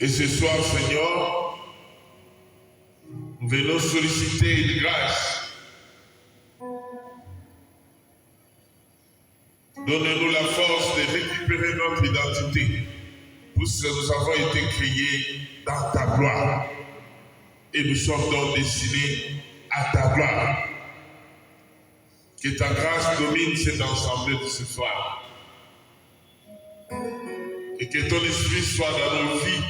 Et ce soir, Seigneur, nous venons solliciter une grâce. Donne-nous la force de récupérer notre identité, puisque nous avons été créés dans ta gloire. Et nous sommes donc destinés à ta gloire. Que ta grâce domine cet ensemble de ce soir. Et que ton esprit soit dans nos vies,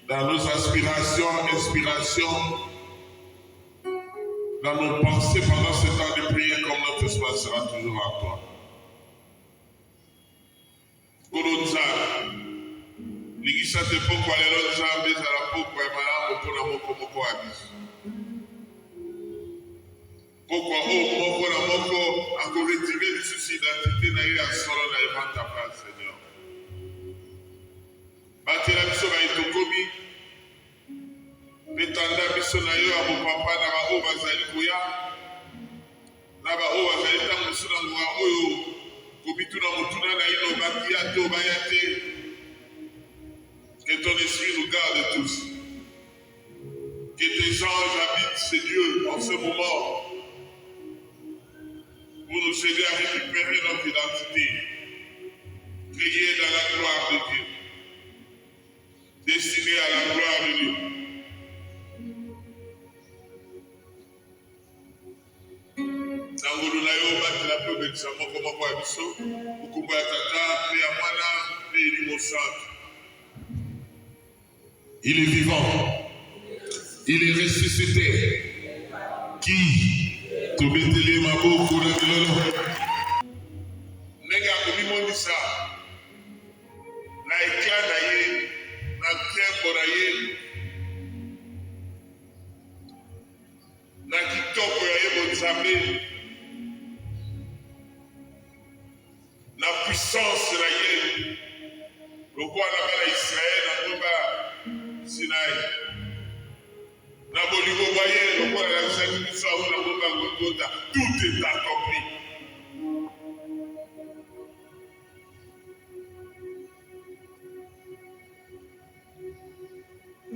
dans nos aspirations, inspirations, dans nos pensées pendant ce temps de prière, comme notre espoir sera toujours en toi. Kolonza, l'Église te poko alelo nzambe ezala poko ya malamu mpona moko ya biso. Poko oyo moko na moko akoretire lisusu identité na ye ya solo na evanta pa Seigneur. Batela biso baetokomi petanda biso na yo ya bopapa na baoyo bazali koya na baoyo bazali ntango mosu na ngoya oyo komituna motuna na ino bakia te obaya te. Que ton esprit nous garde tous. Que tes anges habitent ces lieux en ce moment pour nous aider à récupérer notre identité, créée dans la gloire de Dieu, destinée à la gloire de Dieu. Nangulu na yo batela pe obekisa moko ya biso okumba ya tata mpe ya mwana mpe elimo santo. Il est vivant, il est ressuscité. Qui te mettait ma bouche pour le Nega komimonisa na éclat na ye, na tempo na ye, na kitoko ya ye bonzambe, na puissance na ye, le roi na Israël na ngomba Sinaï. Na bolingo boye lokola la saki biso awo na ngomba Golgotha, tout est accompli.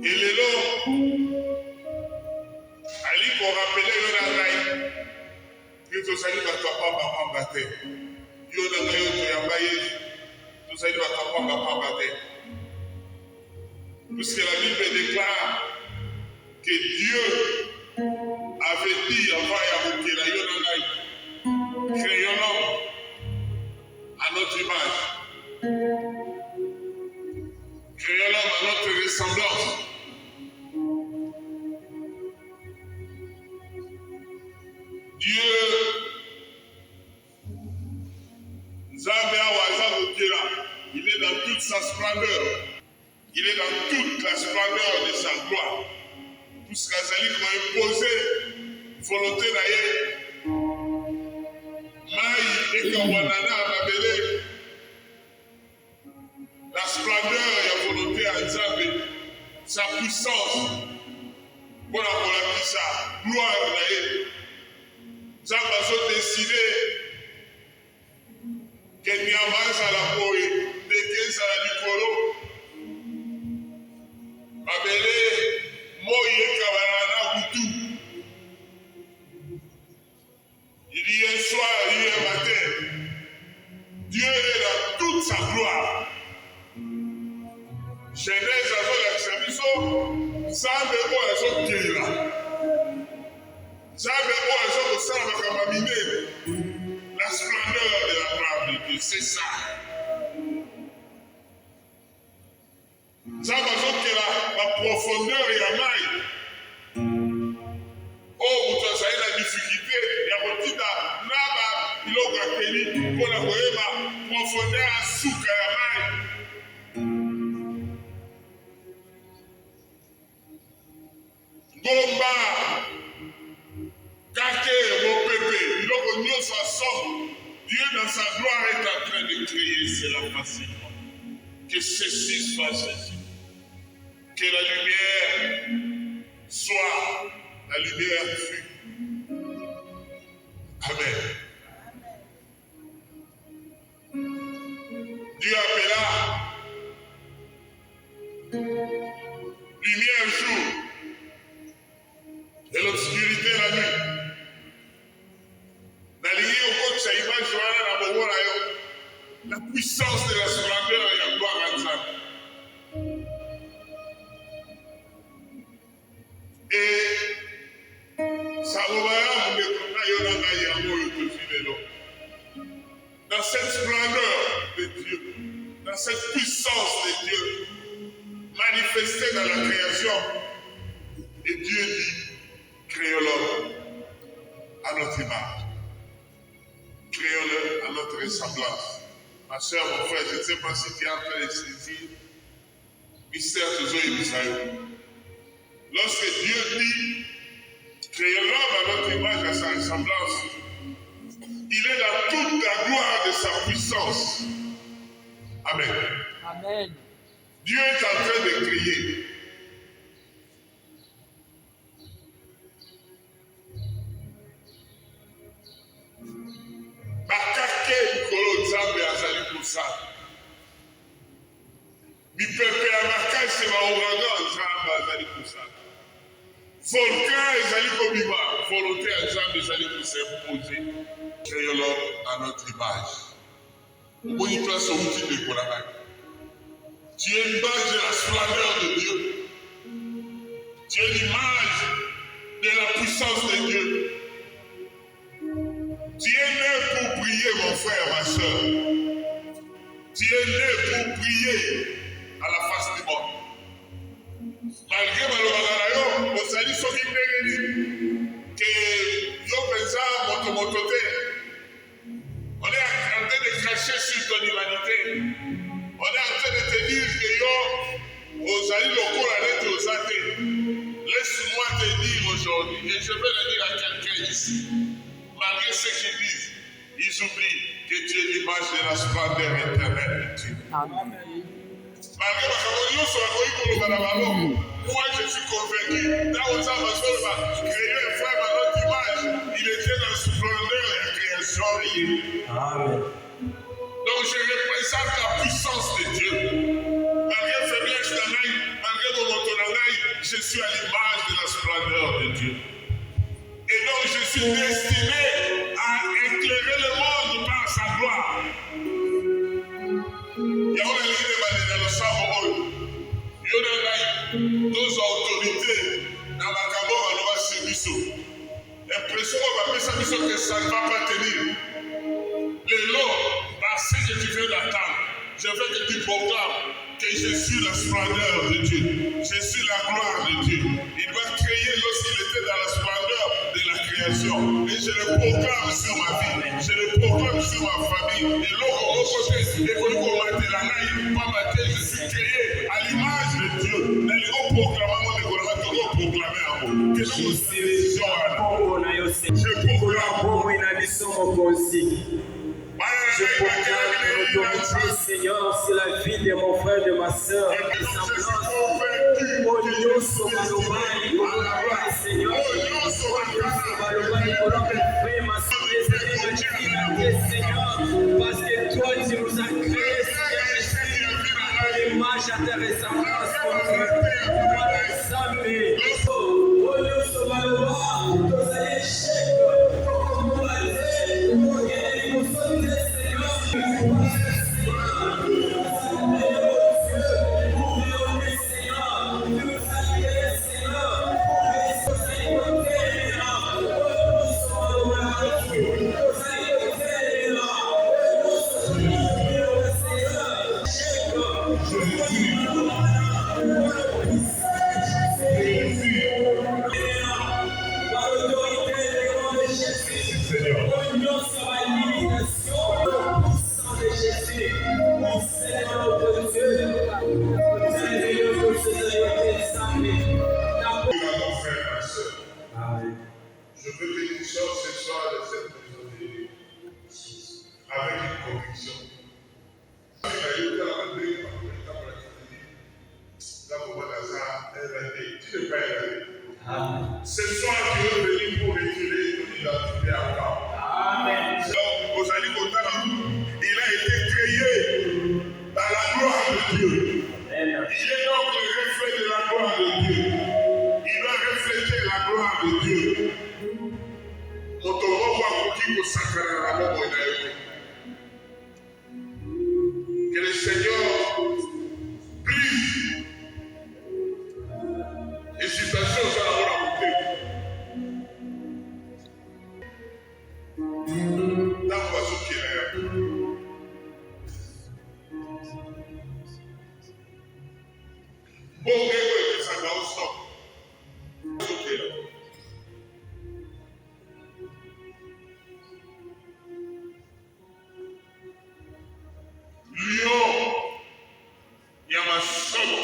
Et lelo ali ko rappeler yo na ngai que tozali bato pamba te. Yo na ngai yo toyamba Yesu tozali bato pamba te. Puisque la Bible déclare que Dieu avait dit avant Yahokela Yonangai, créons l'homme à notre image, créons l'homme à notre ressemblance. Dieu, Nzambe Awaza Mokela, il est dans toute sa splendeur. Il est dans toute la splendeur de sa gloire. Puisqu'Azali a imposé volonté d'ailleurs. Maï et Kawanana Mabele. La splendeur et la volonté à Nzambe, sa puissance. Pour la sa gloire d'ailleurs. Nzambe a décidé que Niamaz à la poe, Dekez à la Nicolo. Mabele, Moïse Kabanana Boutou. Il y a un soir, il y a un matin. Dieu est dans toute sa gloire. Genèse a fait l'examen, Nzambe o ezokila. Nzambe o ezokosala makambo minene. La splendeur de la gloire de Dieu, c'est ça. Nzambe azokela la profondeur ya mai. Oh, moto azali na difficulté ya kotinda na biloko ya peli mpona koyeba profondeur ya suka ya mai. Ngomba kake mopepe biloko nyonso ensemble. Dieu dans sa gloire est en train de créer cela facilement. Que ceci soit ceci. Que la lumière soit la lumière fut. Amen. Dieu appela cette puissance de Dieu manifestée dans la création. Et Dieu dit, créons l'homme à notre image. Créons-le à notre ressemblance. Ma soeur, mon frère, je ne sais pas si tu es en train de saisir mystère de Zoé Misaïo. Lorsque Dieu dit, créons l'homme à notre image, à sa ressemblance, il est dans toute la gloire de sa puissance. Amen. Amen. Dieu est en train de créer. Bakake Nikolo Nzambe azali kosala. Mipepe ya makasi baouragan Nzambe azali kosala. Volcan ezali kobima, volonté ya Nzambe ezali kosimposer. Créons l'homme à notre image. Omoni place outil de Koranak. Tu es l'image de la splendeur de Dieu. Tu es l'image de la puissance de Dieu. Tu es né pour prier, mon frère, ma soeur. Tu es né pour prier à la face du monde. Malgré Malobagarayo, au salut soki ndengeni, que yo pensa motomotote. On est en train de cracher sur ton humanité. On est en train de te dire que yo, aux alliés locaux, allez aux athées. Laisse-moi te dire aujourd'hui, et je vais le dire à quelqu'un ici. Malgré ce qu'ils disent, ils oublient que tu es l'image de la splendeur éternelle de Dieu. Amen. Malgré moi je suis convaincu, dans aux âmes créé un frère à notre image, il était dans la splendeur et la création de Dieu. Amen. Donc je représente la puissance de Dieu. Malgré faiblesse d'Anaï, malgré mon motonanaï, je suis à l'image de la splendeur de Dieu. Et donc je suis destiné à éclairer le monde par sa gloire. Il y a une ligne de dans le Sabo. Il y a deux autorités dans la Gabon à Nova Sibiso. L'impression qu'on va faire ça que ça ne va pas tenir. Les lots, parce que tu viens d'attendre, je veux que tu proclames que je suis la splendeur de Dieu. Je suis la gloire de Dieu. Il doit créer lorsqu'il était dans la splendeur de la création. Et je le proclame sur ma vie. Je le proclame sur ma famille. Et l'autre côté, je suis créé à l'image de Dieu. Je proclame l'autorité, Seigneur, sur la vie de mon frère, de ma soeur. Parce que toi, tu nous as créés, à l'image à ta ressemblance, Je veux que tu sortes ce soir de cette maison de Dieu avec une conviction. Ce soir, tu veux venir pour retirer ton identité à toi. Amen. Il a été créé dans la gloire de Dieu. Il est donc le reflet de la gloire de Dieu. Il doit refléter la gloire de Dieu. Que le Seigneur brise les situations à la beauté. Bongeko epesaka oso. Sokela. Lion ya masomo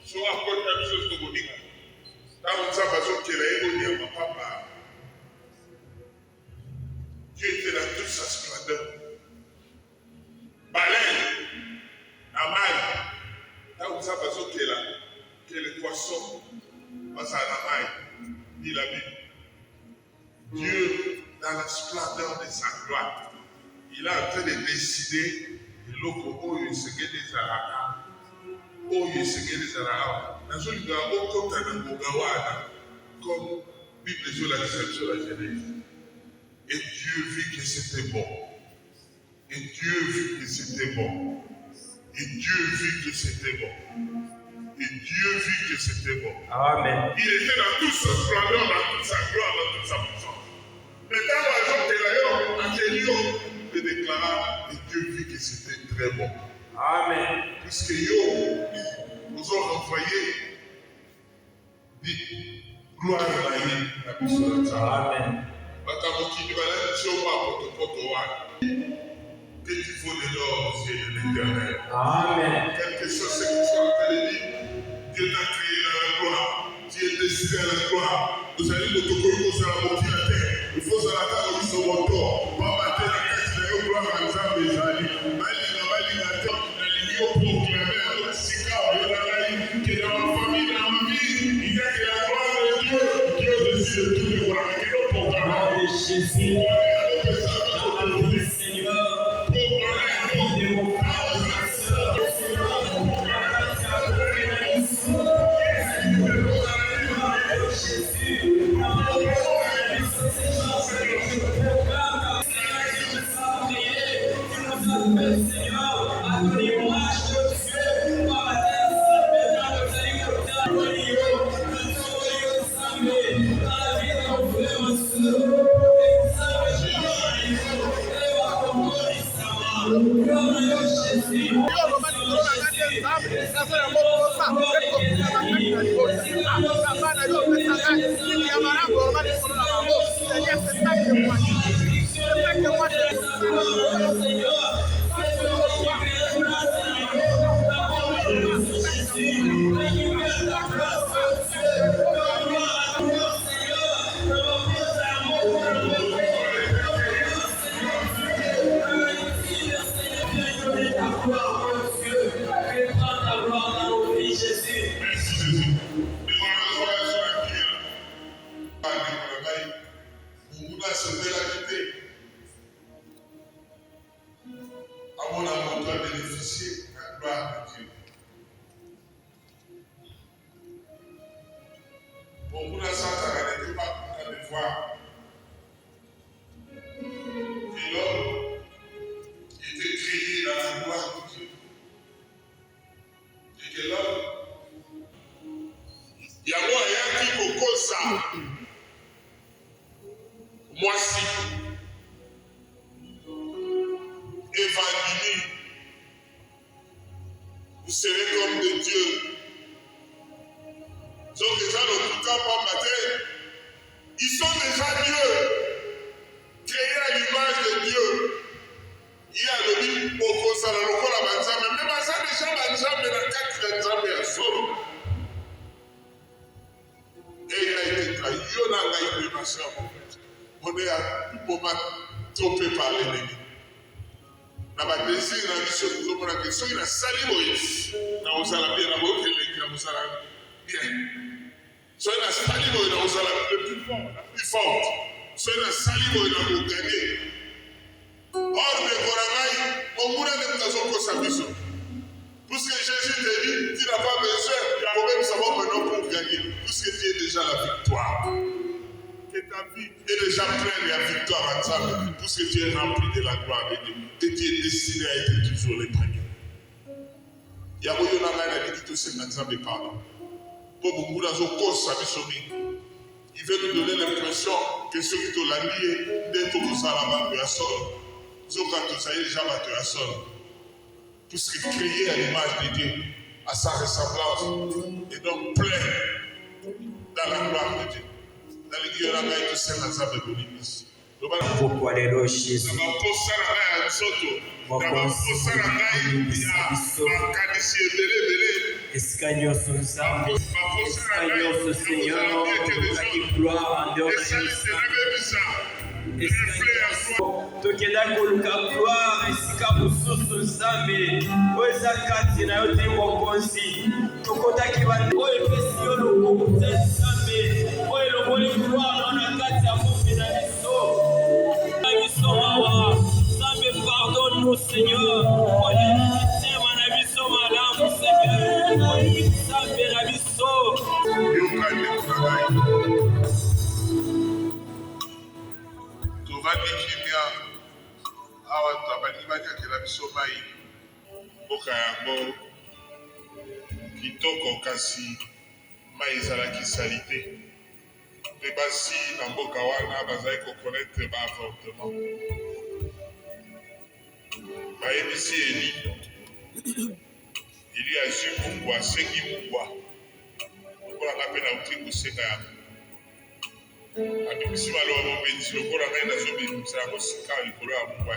so akota biso tokoninga. Ntango Nzambe azokela ye bonyama papa. Dieu était dans toute sa splendeur. Baleine, Amal, là où ça va sauter là, que les poissons passent à la maille, dit la Bible. Dieu, dans la splendeur de sa gloire, il est en train de décider de l'eau où il se guérit des arabes. Où il se guérit des arabes. Dans ce lieu, au côté de Mogawana, comme Bible sur la Genèse. Et Dieu vit que c'était bon. Et Dieu vit que c'était bon. Et Dieu vit que c'était bon. Et Dieu vit que c'était bon. Amen. Il était dans toute sa splendeur, dans toute sa gloire, dans toute sa puissance. Mais quand il déclara, et Dieu vit que c'était très bon. Amen. Puisque Yo nous ont renvoyé, dit gloire à la puissance. Amen. Que tu faut de l'or aux yeux de l'Éternel. Amen. Quelque chose, c'est que tu es en train de dire. Dieu t'a créé dans la gloire. Tu es destiné à la gloire. Nous allons nous toquer à la moitié de la terre. Il faut se la faire au son moto. Pas battre la tête de la gloire à Nzambe Zali. Malina, pour proclamer à notre Sika, que dans ma famille, dans ma vie, il y a que la gloire de Dieu. Dieu décide de tout le voir. Jésus, Seigneur, vous serez comme des dieux. Donc déjà, le tout cas, pas matin, ils sont déjà dieux, créés à l'image de Dieu. Il y a le lit au Kosala, le Kola Banzame, même à ça, déjà, Banzame, dans 4 Banzame à solo. Et il a été trahi. Il y a eu ma soeur. On est à tout moment trompé par l'ennemi. Na ba désir na biso tozomona ke soki nasali boye na kozala bien na boyokeleki na kozala bien soki nasali boye na kozala plus forte soki nasali boye na koganye or ndeko na ngai omuna nde moto azokosa biso puisque Jésus te dit tu n'as pas besoin ya kobebisa bo maintenant pour gagner puisque tu es déjà la victoire. Que ta vie est déjà pleine de victoire à Nzambe, puisque tu es rempli de la gloire de Dieu, et tu es destiné à être toujours le premier. Yaboyo na ngai na dit tout ce que Nzambe parle. Pour beaucoup d'azokosa bisomi, il veut nous donner l'impression que ceux qui t'ont lié d'être au Salama de la sol, ceux qui t'ont déjà battu à sol, puisque créé à l'image de Dieu, à sa ressemblance et donc plein dans la gloire de Dieu. Dans le Dieu, on a tout ça dans sa bénédiction. Pourquoi les rochers sont escagnos sont zambi, escagnos Seigneur, qui gloire en dehors de tokenda koluka gloire esika mosusu nzambe oyo eza kati na yo te mokonzi tokotaki oyo epesi yo lokumu te nzambe oyo elongoli gloire nao na kati ya bombe na biso na biso mawa nzambe pardonne-nous Seigneur oyo mitema na biso malamu Seigneur oyo nzambe na biso tovandi kimia awa balingi batiakela biso mai mboka yango kitoko kasi mai ezalaki sali te mpe basi na mboka wana bazali kokonetre baavortement bayebisi eli azwi mungwa asengi mungwa lokolanga mpe nauti kosenga yango abimisi maloba bobenzi lokola ngai nazobimisa yango sika likolo ya mungwa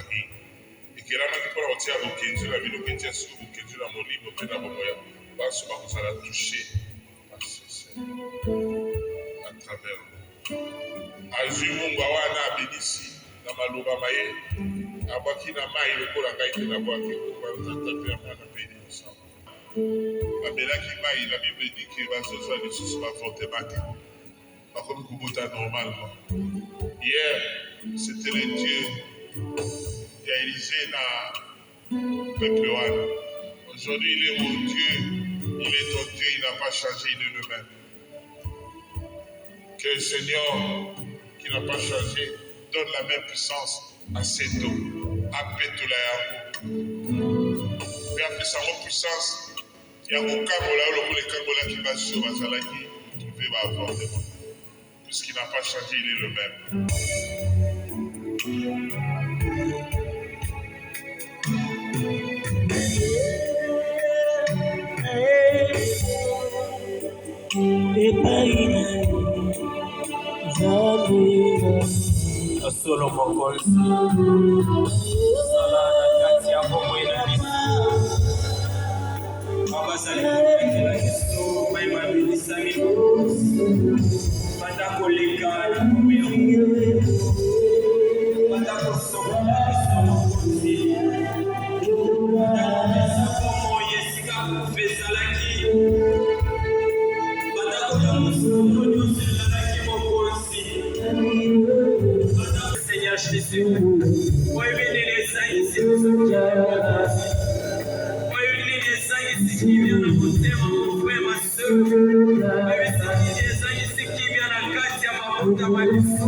ekelamaki mpona kotia bokenzi na biloko etia siko bokenzi na molimo mpe na bomoya baso bakozala touche à travers azwi mungwa wana abimisi na maloba maye abwaki na mai lokola ngai te nabwaki tata mpe ya mwana mpe ensemble babelaki mai na bible edike bazozwa lisusu bavortement te bakomi kobota normalement. Hier c'était le Dieu qui a Élysée dans le peuple wana. Aujourd'hui il est mon Dieu, il est ton Dieu, il n'a pas changé, il est le même. Que le Seigneur qui n'a pas changé donne la même puissance à cet homme, à Petola Yango. Mais après sa puissance, il y a un Kabola, le Kabola qui va sur Bazalaki, qui va avoir des mots. Puisqu'il n'a pas changé, il est le même. solo mokonzi sala na kati ya bomoi na biso babazali kopekela biso mayema bilisami banda koleka na bomoi ya banda kosokola biso mokonzi banda kopesa bomoi esika kufa ezalaki banda koya mosolo nyonso ezalaki mokonzi. Seigneur Jésus, oui, venez les saints ici, oui, venez les saints ici qui viennent de côté, mon frère, ma soeur, oui, venez les saints ici qui viennent à la carte, ma puta, ma biso,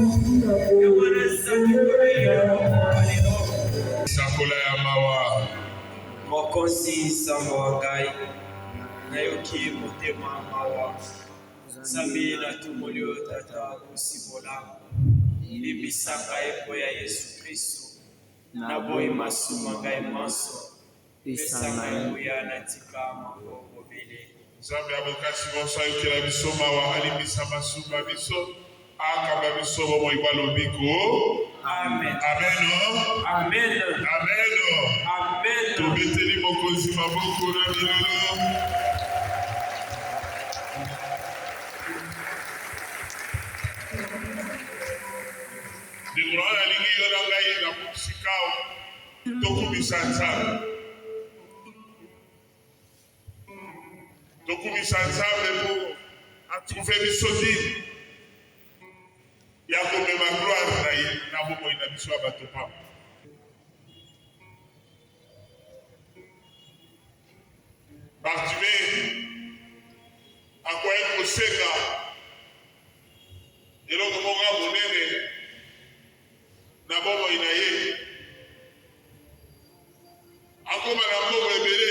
et voilà ça, tu peux Sakola ya mawa. Mokonzi sango wangai, nayoki motema mawa, Nzambe na tumoli oyo tata kosibola. Libisaka epo ya Yesu Kristo na boyi masumu ngai manso pesa ngai nguya na tika maboko bele Nzambe abokasi bonso ayokela biso mawa alibisa masumu na biso akamba biso bomoi balobiko. Amen. Amen. Amen. Amen. Amen. Tobeteli mokonzi maboko na bilolo. Dikura na lingi yona ngai na kusikao tokumisa Nzambe. Tokumisa Nzambe po atrouver biso dini ya komema gloire na ye na bomoi na biso ya bato pamba. Bartime akoya kosenga eloko moko ya monene na bomoi na ye akoma na mbongo ebele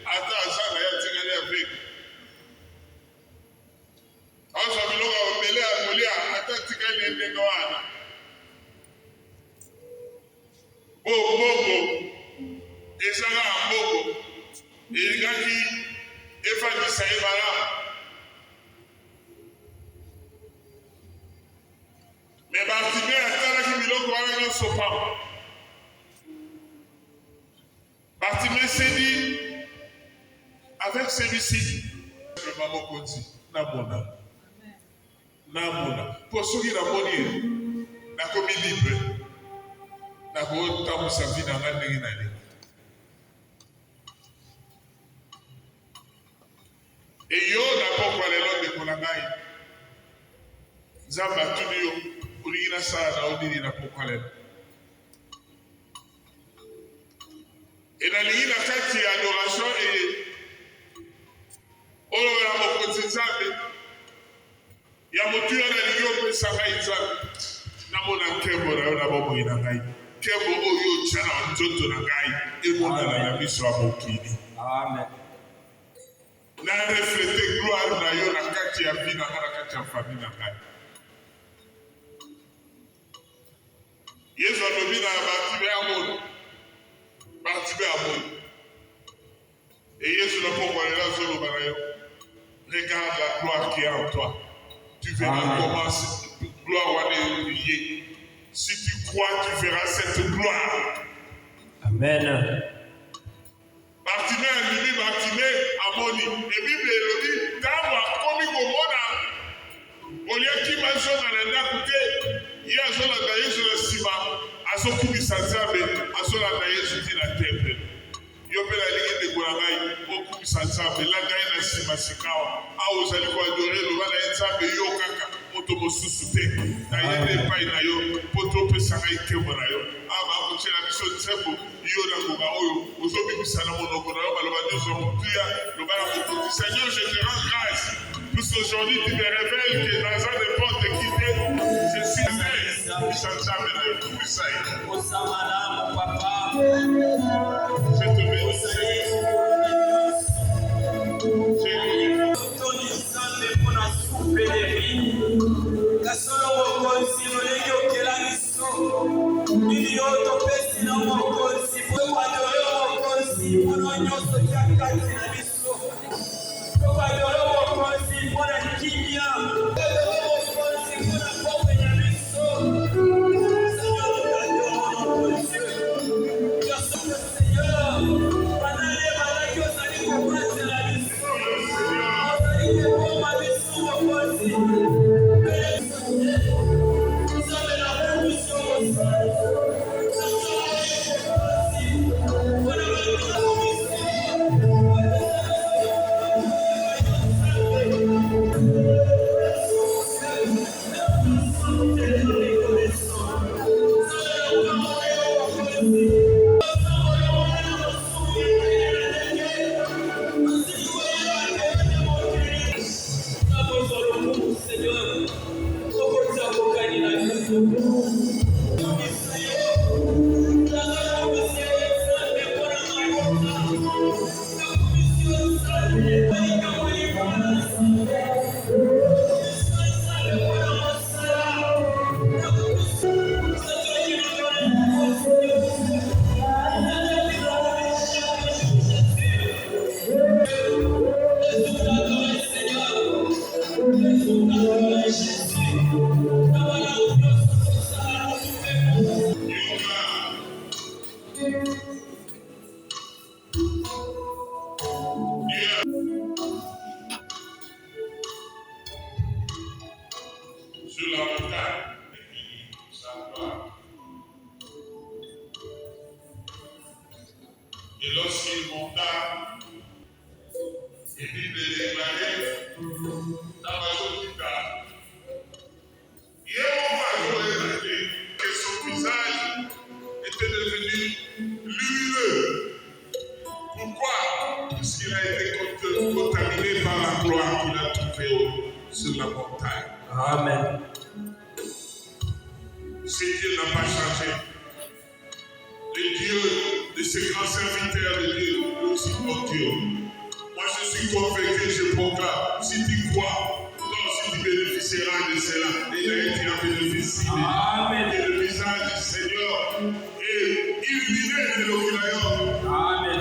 ata aza na ye atikali afrika azwa biloko ebele ya kolia ata atikali ye ndenge wana mbongo ezanga ya mbongo elingaki efandisa ye malamu. Mais Bartimée atalaki biloko wana nyonso pamba. Bartimée s'est dit, avec celui-ci, vraiment mokonzi, namona. Pour ceux qui namoni, nakomi libre, nako tamusa vie na nga ndenge na ndenge. Et yo napokwa lelo ndeko na ngai, Nzambe atuni yo, olingi nasala na odini napokwa lelo. Et nalingi na kati ya adoration eye olobela mokonzi Nzambe ya motu yo nalingi opesa ngai Nzambe namona nkembo na yo na bomoi na ngai nkembo oyo otya na nzoto na ngai emonana na miso ya mokili. Amen. Na reflete gloire na yo na kati ya vie na nga na kati ya famille na ngai. Yesu alobi na Bartimée amoni. Bartimée amoni. Et Yesu na pokwa lela zoloba na yo. Regarde la gloire qui est en toi. Tu verras comment cette gloire va briller. Si tu crois, tu verras cette gloire. Amen. Bartimée alimi Bartimée amoni. Et Bible elobi ntango akomi komona oliaki maso na ndako te ye azolanda Yesu na nsima azokumisa Nzambe azolanda Yesu ti na temple. Yo mpe nalingi ndeko na ngai okumisa Nzambe landa ye na nsima sikawa awa ozali koadore eloba na ye Nzambe yo kaka moto mosusu te na ye nde epai na yo mpo topesa ngai nkembo na yo awa bakotiela biso nzembo yo na ngonga oyo ozobimisa na monoko na yo baloba nyonso motuya loba na mokonzi. Seigneur, je te rends grâce puisqu'aujourd'hui tu me révèles que dans un n'importe qui t'es je suis né kumisa Nzambe na yo kumisa ye. Je te bénis. Sur la montagne, et lorsqu'il monta, et puis il déclarait dans ma solita, que son visage était devenu lumineux. Pourquoi? Puisqu'il a été contaminé par la gloire qu'il a trouvée sur la montagne. Amen. Si Dieu n'a pas changé, le Dieu de ce grand serviteur de Dieu est aussi mon Dieu. Moi je suis convaincu, je proclame, si tu crois, toi aussi tu bénéficieras de cela. Et tu as bénéficié. Amen. Et le visage du Seigneur est illuminé de l'oculaire. Amen.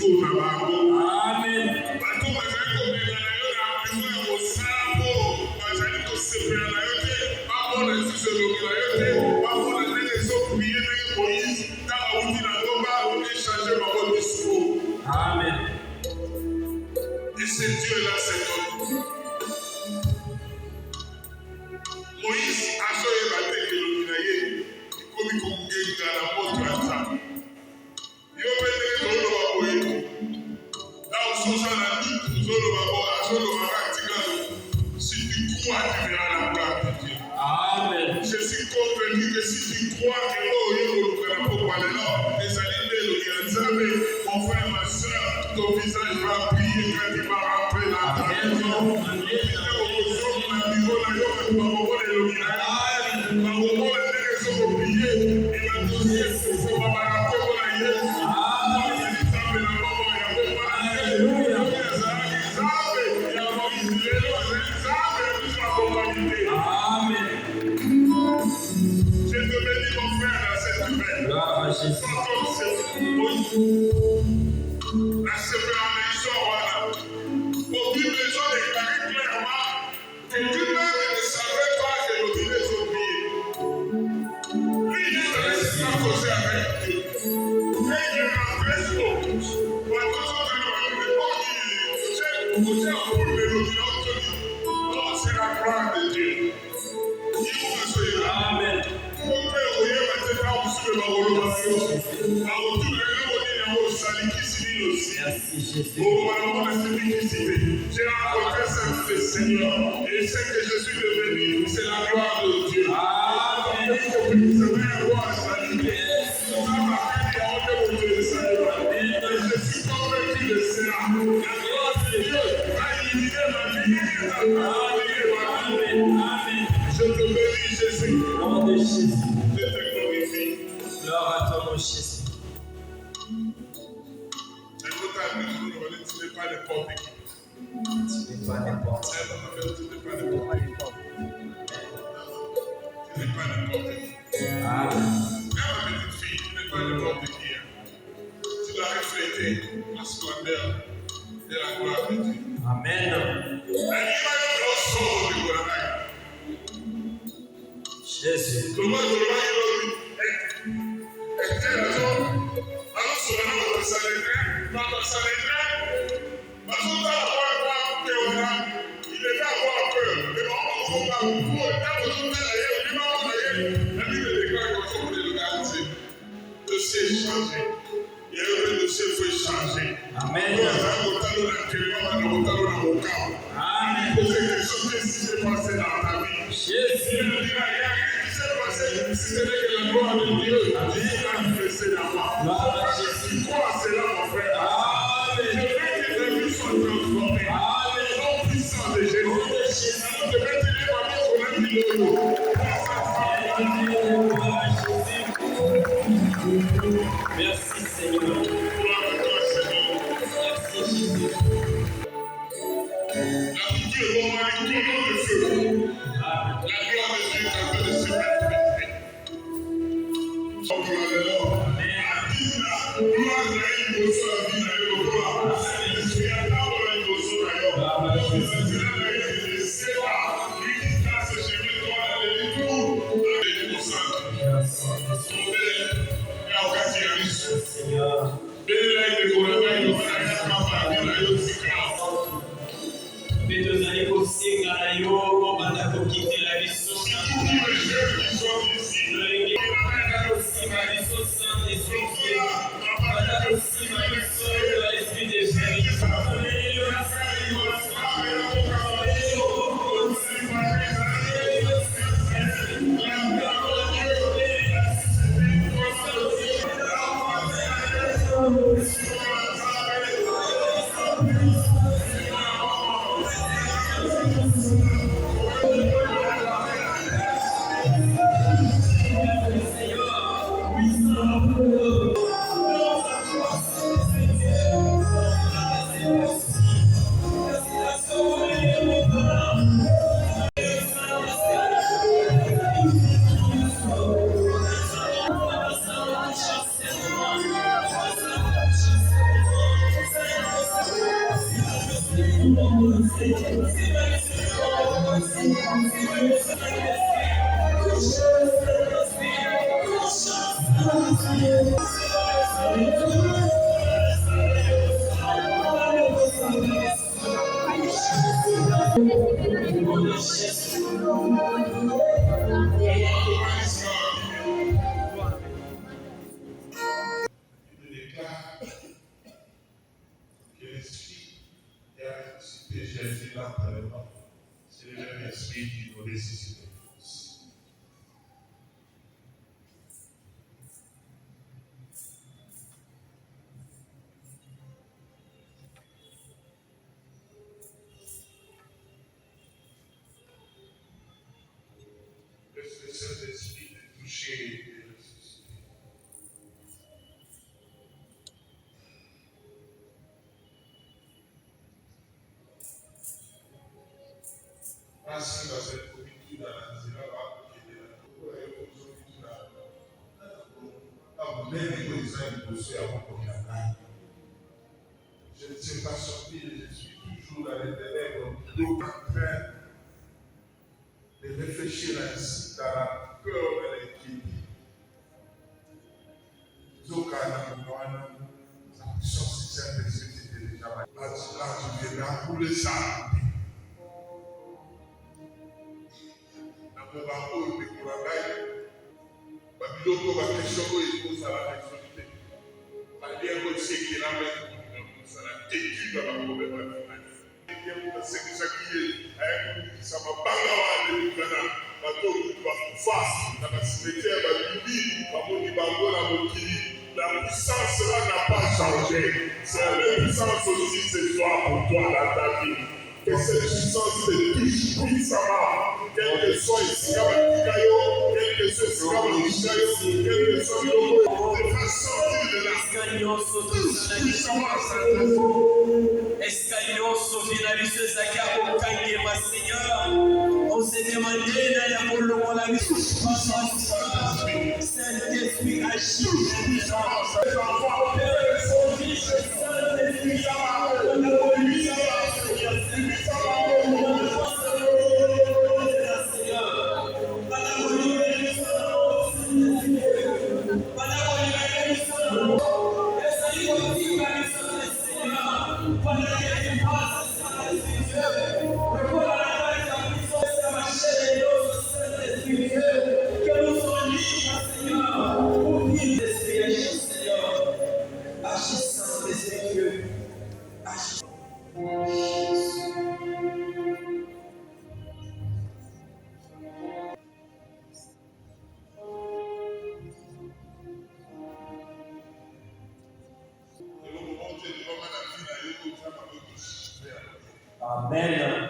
discours na bango. Amen. Bato bazali kobenga na yo na niveau ya kosambo, bazali kosepela na yo te, bamona lisusu elongi na yo te, bamona ndenge ezoprie ndenge Moïse ntango awuti na ngomba echange bango discours. Amen. Et ce Dieu-là, c'est notre Dieu. Moïse azoyeba te elongi na ye ekomi kongenga na moto ya Nzambe. Yo mpe ndenge tozoloba boye na ososala nini tozoloba boye azolobaka tika si tu crois tu verras la gloire de Dieu. Amen. Je suis convaincu que si tu crois que oyo koluka na pokwa lelo ezali nde elongi ya Nzambe, mon frère, ma soeur, ton visage va briller quand tu vas rentrer dans ta maison. Je te bénis mon frère dans cette semaine. La séparation voilà. Pour une maison déclarée clairement que lui-même ne savait pas que le dîner est oublié. Lui, il savait ce qu'il a causé avec Dieu. Et il est rentré sur nous. Pour tous autres, c'est la gloire de Dieu. Amen. Merci Jésus. J'ai rencontré le Seigneur et ce que je suis devenu, c'est la gloire de Dieu. Amen. Je suis convaincu de cela. La gloire de Dieu a illuminé ma vie. Amen. Je te bénis, Jésus. Au nom de Jésus. Je te glorifie. Gloire à toi, mon Jésus. Tu n'es pas n'importe qui. Tu n'es pas n'importe qui. Tu n'es pas n'importe qui. Tu n'es pas n'importe qui. Amen. Même ma petite fille, tu n'es pas n'importe qui. Tu dois refléter la splendeur de la gloire de Dieu. Amen. Jésus. Amen. Si ce n'est que la gloire de Dieu qui s'est manifestée dans moi. Tu crois à cela, mon frère. Je veux que tes vies soient transformées. Au puissant de Jésus. Je vais te dire comment on a mis le mot. Merci Seigneur. Gloire à toi, Seigneur. Merci Jésus. La vie est vraiment une colonne de feu. La gloire de Dieu est en train de se manifester. C'est le même esprit qui nous ressuscite. Laisse le Saint-Esprit te toucher et ressusciter. Ainsi, dans cette communauté, dans la Zéla, je ne sais pas sortir, je suis toujours dans les ténèbres, toujours en train de réfléchir ainsi dans la peur de l'inquiétude. Zokana, la puissance du Saint-Esprit était déjà là. Là, tu viens couler ça. Bango Bikurangai, Babiloko, Bakeshoko, et Sala, Exolité. Baliako, Sekirame, Sala, équipe à la problème. Il y a un secrétaire qui est ça m'a parlé de Ghana, bateau, face, dans la cimetière, la puissance là n'a pas changé. C'est la puissance aussi ce soir pour toi dans ta vie. Que cette puissance te touche puissamment. Quel que soit ici, quel que soit ici, quel que soit le te fasse sortir de là. Touche puissamment Escalioso finalize Zakabo Kangema Seigneur. On s'est demandé d'aller pour le monde la vie. Saint-Esprit agit. Amen.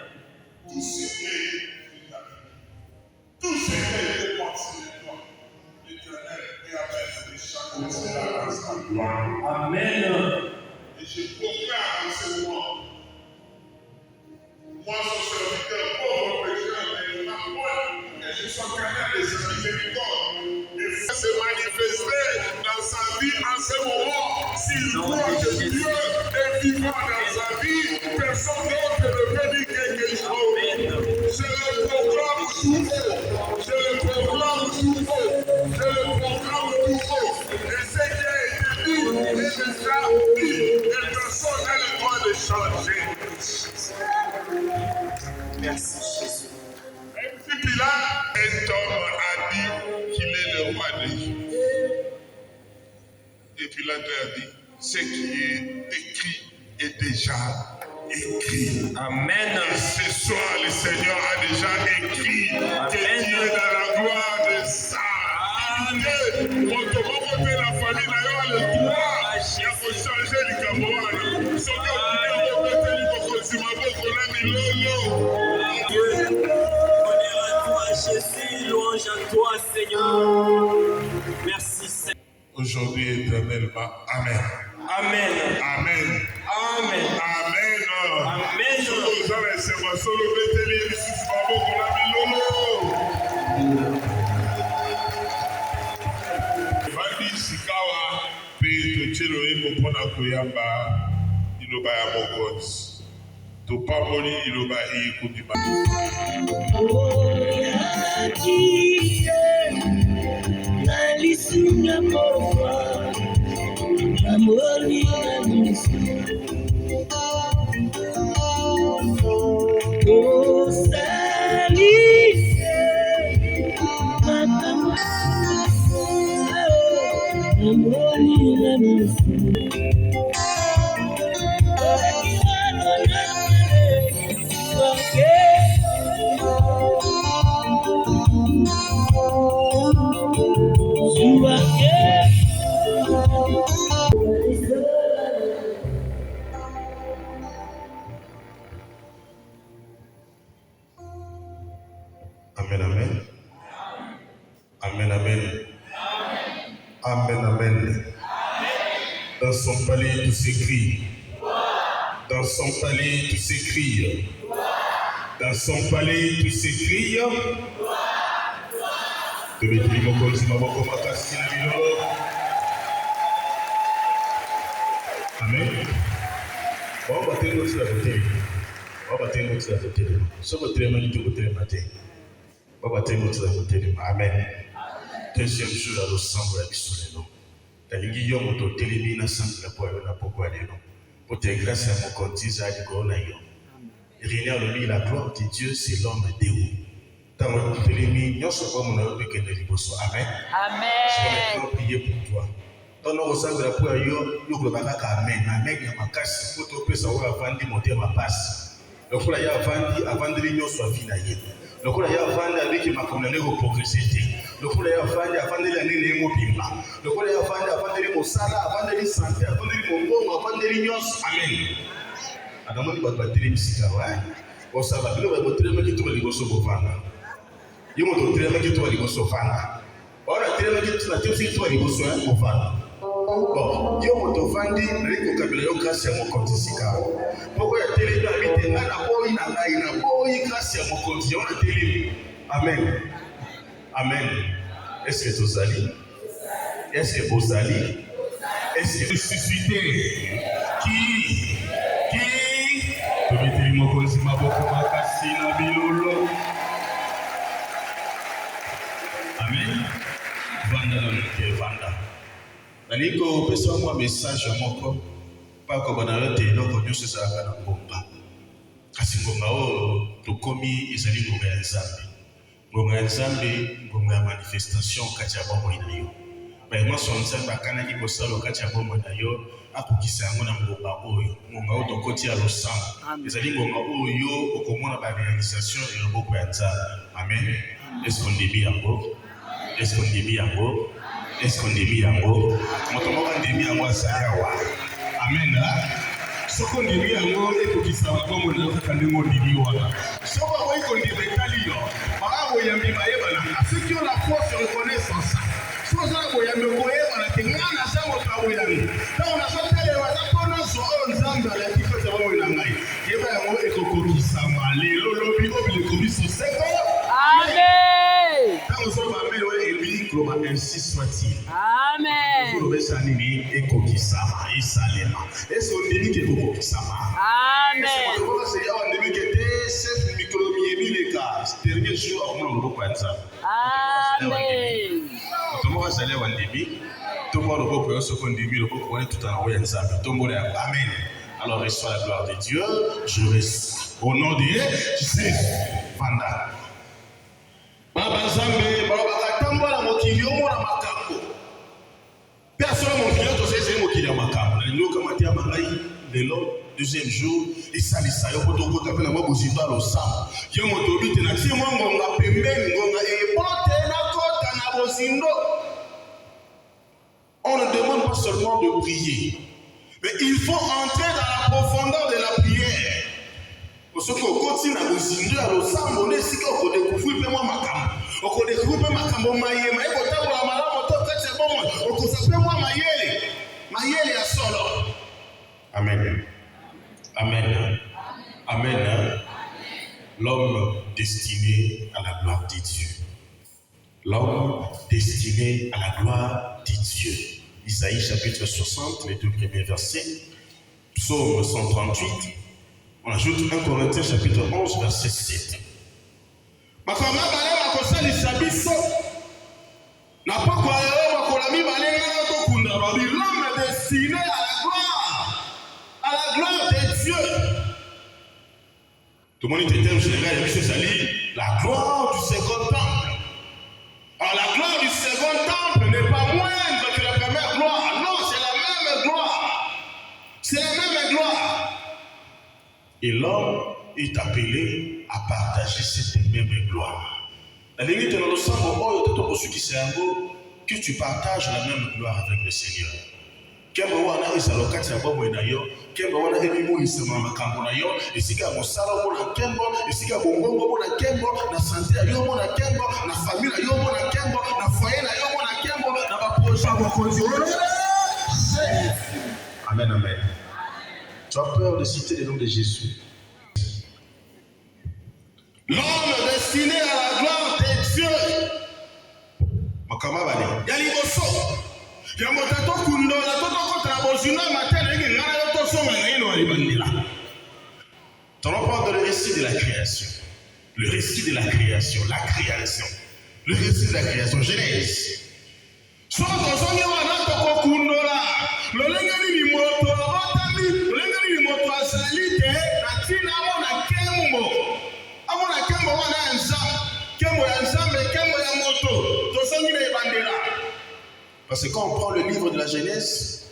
Tout ce qui est pensé de toi, l'Éternel est avec les chants de la grâce à gloire. Amen. Et je proclame en ce moment, moi, son serviteur, pauvre pécheur, mais il m'a point, et je sois canal de sa miséricorde. Et fait se manifester dans sa vie en ce moment. S'il croit que Dieu est vivant dans sa vie, personne d'autre ne peut dire quelque chose. Je le proclame tout haut. Je le proclame tout haut. Je le proclame tout haut. Et ce qui a été dit est déjà dit. Et personne n'a le droit de changer. Merci Jésus. Et puis Pilate, cet homme a dit qu'il est le roi d'Égypte. Et Pilate a dit, ce qui est écrit est déjà écrit. Amen. Et ce soir, le Seigneur a déjà écrit que tu es dans la gloire de sa divinité. Quand on la famille, d'ailleurs, le droit, il y a pour changer le Cameroun. Ce qui Honneur à toi, Jésus, louange à toi, Seigneur. Merci, Seigneur. aujourd'hui, éternellement. Amen. Amen. Amen. Amen. Amen. Amen. Vandi sikawa pe to chelo eko pona koyamba iloba ya mokonzi. topamboli liloba eyekobima. Nalisunga mokwa amoli namisu osalise matama amoli namisu Amen, amen. Amen, amen. Amen, amen. Dans son palais, tout s'écrit. Dans son palais, tout s'écrit. Dans son palais, tout s'écrie. Amen. On va tenir notre côté. On va tenir notre côté. Ce côté est magnifique côté matin. On va tenir notre côté. Amen. Deuxième jour à l'ensemble avec son nom. Talingi yo moto telemi na sangle po na pokwa lelo. Pour tes grâces à mon compte za di ko na yo. Rien le la gloire de Dieu c'est l'homme de Dieu. Dans mon telemi nyoso ko mo na yo ke na liboso. Amen. Amen. Je vais prier pour toi. Dans nos sangle po yo yo ko baka amen. Amen ya makasi po to pesa wa vandi motema passe. Lokola ya vandi nyoso avina ye. Lokola ya vandi avec ma communauté progressité. Lokola ya vandi la nene mobimba. Lokola ya vandi mosala, vandi santé, vandi mongongo, vandi nyos. Amen. Adamoni batbatiri bisika wa. Osaba bilo babotrema kitu baligoso bovanga. Yimo to trema kitu baligoso vanga. Ora trema kitu na tiosi kitu baligoso bovanga. Bon, yo moto vandi riko kabila yo grâce ya mokonzi sika. Poko ya télé na bitenga na boyi na ngai na boyi grâce ya mokonzi yo na télé. Amen. Amen. Est-ce que tu salis? Est-ce que vous salis? Est-ce que vous suscitez? Qui? Tu veux dire mon conseil ma boque ma cassina bilolo. Amen. Vanda dans le cœur, vanda. Naliko pesa moi message moko pas comme on a été donc on se ça na bomba. Kasi ngoma o tokomi ezali ngoma ya Nzambe. Ngoma ya Nzambe, ngoma ya manifestation kati ya bombo na yo. Ba emoso Nzambe akanaki kosala kati ya bombo na yo akokisa yango na ngoma oyo. Ngoma o tokoti ya losango. Ezali ngoma oyo okomona ba réalisation ya loboko ya Nzambe. Amen. Est-ce qu'on dit bien yango? Est-ce qu'on dit bien yango? Est-ce qu'on dit bien yango? Moto moko ndimi yango asayawa. Amen. Soko ndimi yango ekokisa bombo na yo kaka ndenge ondimi wana. Soko oyi kondibetali yo. Ceux qui ont la foi se reconnaissent en ça. Ceux qui ont la foi se reconnaissent en ça. Ceux qui ont la foi se reconnaissent en ça. Ainsi soit-il. Amen. Dernier jour, on a beaucoup de ça. Amen. Amen. Alors, reçois la gloire de Dieu. Je reste. Au nom de Jésus. Vanda. Baba Zambe, Baba Katambola, Mokilio, Mona Makambo. Personne mon client, tu sais, c'est Mokilio Makambo. Nous, comme Matia Mangaï, deuxième jour, et ça, les saillots, pour tout le monde, vous êtes dans le sang. Je m'en dis, tu n'as pas de on ne demande pas seulement de prier, mais il faut entrer dans la profondeur de la prière. Parce que continue à vous signer à l'ensemble, on est si qu'on découvre moi ma cam. On découvre ma cam, maïe, maïe, on t'a la malade, on t'a fait c'est bon, on s'appelle moi maïe à solo. Amen. Amen. Amen. L'homme destiné à la gloire de Dieu. L'homme destiné à la gloire de Dieu. Isaïe chapitre 60, les deux premiers versets. Psaume 138. On ajoute 1 Corinthiens chapitre 11, verset 7. L'homme est destiné à la gloire de Dieu. Tout le monde était en général, la gloire du second temple. Alors la gloire du second temple n'est pas moindre que la première gloire. Non, c'est la même gloire. C'est la même gloire. Et l'homme est appelé à partager cette même gloire. La limite dans le sang, que tu partages la même gloire avec le Seigneur. Kemba wana isalokati ya bomo inayo, kemba wana elimu isema makambo nayo, isika mosala mona kembo, isika bongongo mona kembo, na santé yo mona kembo, na famille yo mona kembo, na foyer na yo mona kembo, na ba projet wa konzi. Amen, amen. Tu as peur de citer le nom de Jésus. L'homme destiné à la gloire de Dieu. Makama bale. Yali boso. Yamotato kundola toto kontra bozuna matene ngi ngana yo to soma ngino alibandila. Nous allons prendre le récit de la création. Le récit de la création, la création. Le récit de la création, Genèse. Soto songi wana to kundola. Lolengani ni moto batami, lolengani ni moto asalite na tina mona kembo. Amona kembo wana nzambe. Kembo ya nzambe, kembo ya moto. To songi na ibandila. Parce que quand on prend le livre de la Genèse,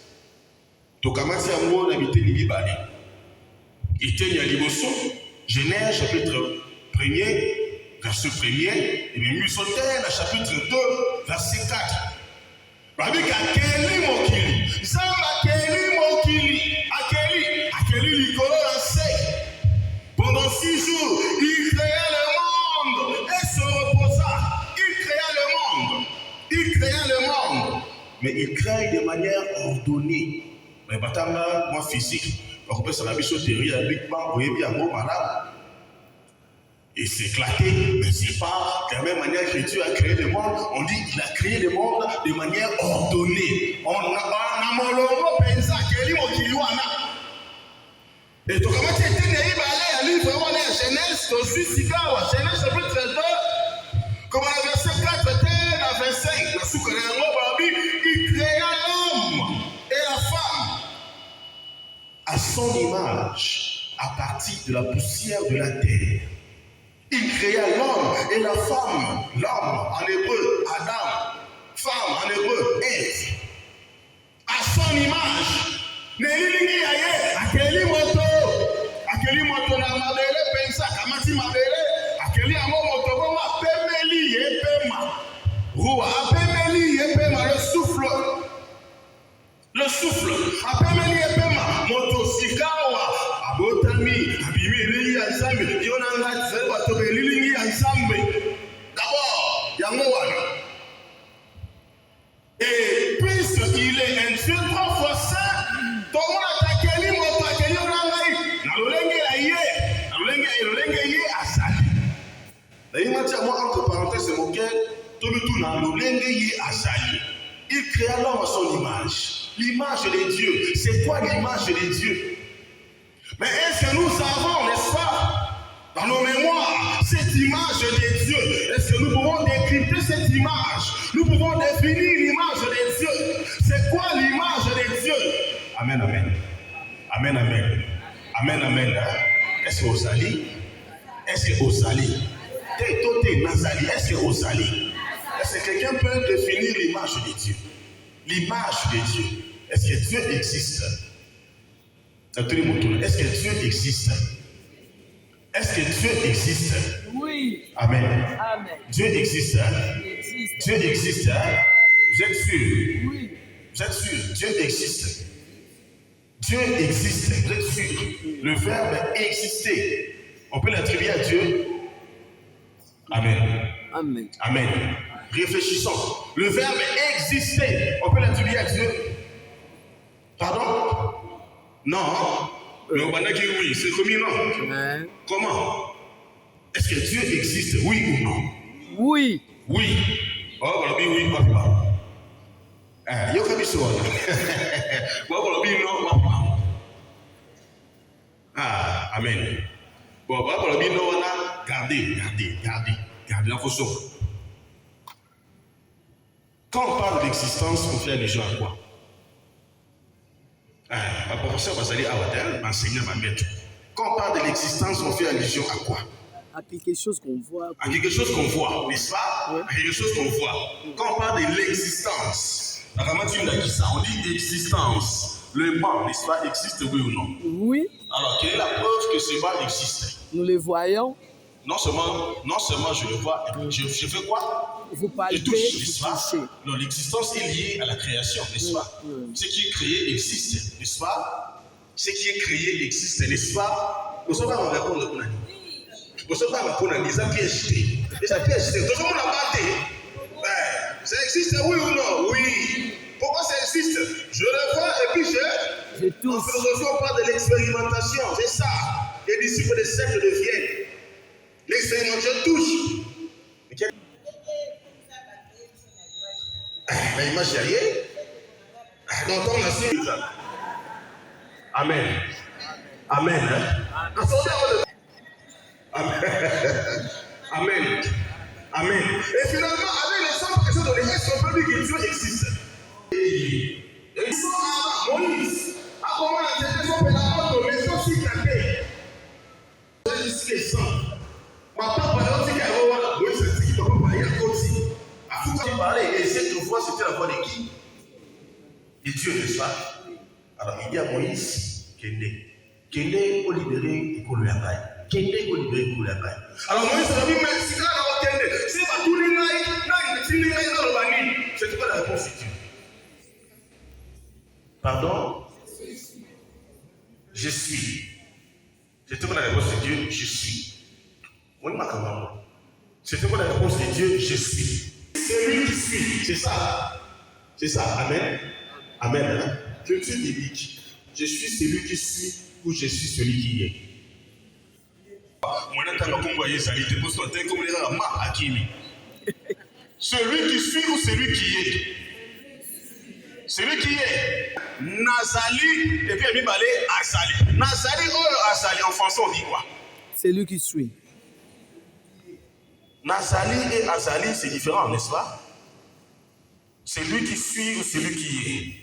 Tokamasi Ambo n'habité Nibibali. Il tient à Liboso, Genèse chapitre 1er, verset 1er, et bien Musotène, chapitre 2, verset 4. Rabbi Akeli Mokili, Zamba Akeli Mokili, Akeli Likolo Lansé. Pendant 6 jours, il créa le monde et se reposa. Il créa le monde. Il créa le monde. Mais il crée de manière ordonnée. Mais batama, moi physique. On peut s'en habiller sur la théorie, un Big Bang, vous voyez bien, bon, madame. Et c'est éclaté, mais c'est pas de la même manière que Dieu a créé le monde. On dit qu'il a créé le monde de manière ordonnée. On a molongo pensa keli mokiliwana. Et donc comment tu étais né balé à livre on est Genèse to Sikawa, Genèse chapitre 2. Comme le verset 4 à 25, la soukarango babi, il créa l'homme et la femme à son image, à partir de la poussière de la terre. Il créa l'homme et la femme, l'homme en hébreu, Adam, femme en hébreu, Ève, à son image. Nelilingi aye, akeli moto na mabele pensa, kamati mabele, akeli amo moto boma pemeli epema, rua pemeli epema, le souffle, apemeli epema, moto sikawa, abotami, abimeli ensemble, yonanga zeba tobelilingi ensemble. D'abord, yangowana. Et puisqu'il est un Dieu 3 fois saint, tout le monde a takeli moto akeli onangai, na lolenge ye asali. D'ailleurs, moi entre parenthèses, c'est mon cœur, tout le tout na lolenge ye asali. Il créa l'homme à son image. L'image de Dieu. C'est quoi l'image de Dieu? Mais est-ce que nous savons, n'est-ce pas, dans nos mémoires, cette image de Dieu? Est-ce que nous pouvons décrypter cette image? Nous pouvons définir l'image de Dieu. C'est quoi l'image de Dieu? Amen, amen. Amen, amen. Amen, amen. Est-ce que vous allez? Est-ce que vous allez? Est-ce que vous allez? Est-ce que quelqu'un peut définir l'image de Dieu? L'image de Dieu. Est-ce que Dieu existe? Est-ce que Dieu existe? Est-ce que Dieu existe? Oui. Amen. Amen. Dieu existe. Dieu existe. Vous êtes sûr? Oui. Vous êtes sûr? Dieu existe. Dieu existe. Vous êtes sûr? Le verbe exister. On peut l'attribuer à Dieu? Amen. Amen. Amen. Réfléchissons. Le verbe exister, on peut l'attribuer à Dieu? Pardon? Non. Mais on va dire oui, c'est comme non. Amen. Comment? Est-ce que Dieu existe, oui ou non? Oui. Oui. Oh, voilà, oui, papa. Ah, yo kabiso. Voilà, non, papa. Ah, Amen. Bon, gardez. Quand on parle d'existence, on fait allusion à quoi? Ma professeur va aller à Wadel, m'enseignant, ma maître. Quand on parle de l'existence, on fait allusion à quoi? À quelque chose qu'on voit. À quelque chose qu'on voit, n'est-ce pas? Oui. À quelque chose qu'on voit. Quand on parle de l'existence, on dit existence. Le banc, n'est-ce pas, existe, oui ou non? Oui. Alors, quelle est la preuve que ce banc existe? Nous le voyons. Non seulement je le vois, je fais quoi? Vous palpez, je touche, n'est-ce vous pas? touchez. Non, l'existence est liée à la création, n'est-ce pas? Ce qui est créé existe, n'est-ce pas? Ce qui est créé existe, n'est-ce pas? Nous sommes pas en répondre pour nous. Nous sommes pas en répondre à l'isa piège. Et ça piège, tout le monde a battu. Ça existe, oui ou non? Oui. Pourquoi ça existe? Je le vois et puis je touche. En philosophie, on parle de l'expérimentation, c'est ça. Les disciples des sectes deviennent. L'expérimentation touche. Mais l'image est rien. Donc on a su. Amen. Amen. Amen. Amen. Et finalement, avec les simple question de est-ce qu'on peut dire que Dieu existe? Et ils sont à Moïse. À comment la génération pédagogue de maison si capée. Je dis les gens. Ma papa, il y a un Moïse, c'est qui papa, il y a un côté. À tout temps, il parlait, et cette voix, c'était la voix de qui? De Dieu, n'est-ce pas? Alors, il dit à Moïse, Kende, au libéré, il coule la paille. Kende, au libéré, il coule la paille. Alors, Moïse a dit, mais si là, on Kende, c'est pas tout le monde, c'est quoi la réponse de Dieu? Pardon? Je suis. C'était quoi la réponse de Dieu? Je suis. C'était quoi la réponse de Dieu? Je suis. C'est lui qui suit. C'est ça. C'est ça. Amen. Amen. Hein? Culture biblique. Je suis celui qui suit ou je suis celui qui est. Celui qui suit ou celui qui est? Celui qui est. Nazali, et puis il balé Azali. Nazali ou Azali, en français on dit quoi? C'est lui qui suit. Nazali et Azali, c'est différent, n'est-ce pas? C'est lui qui suit ou celui qui est?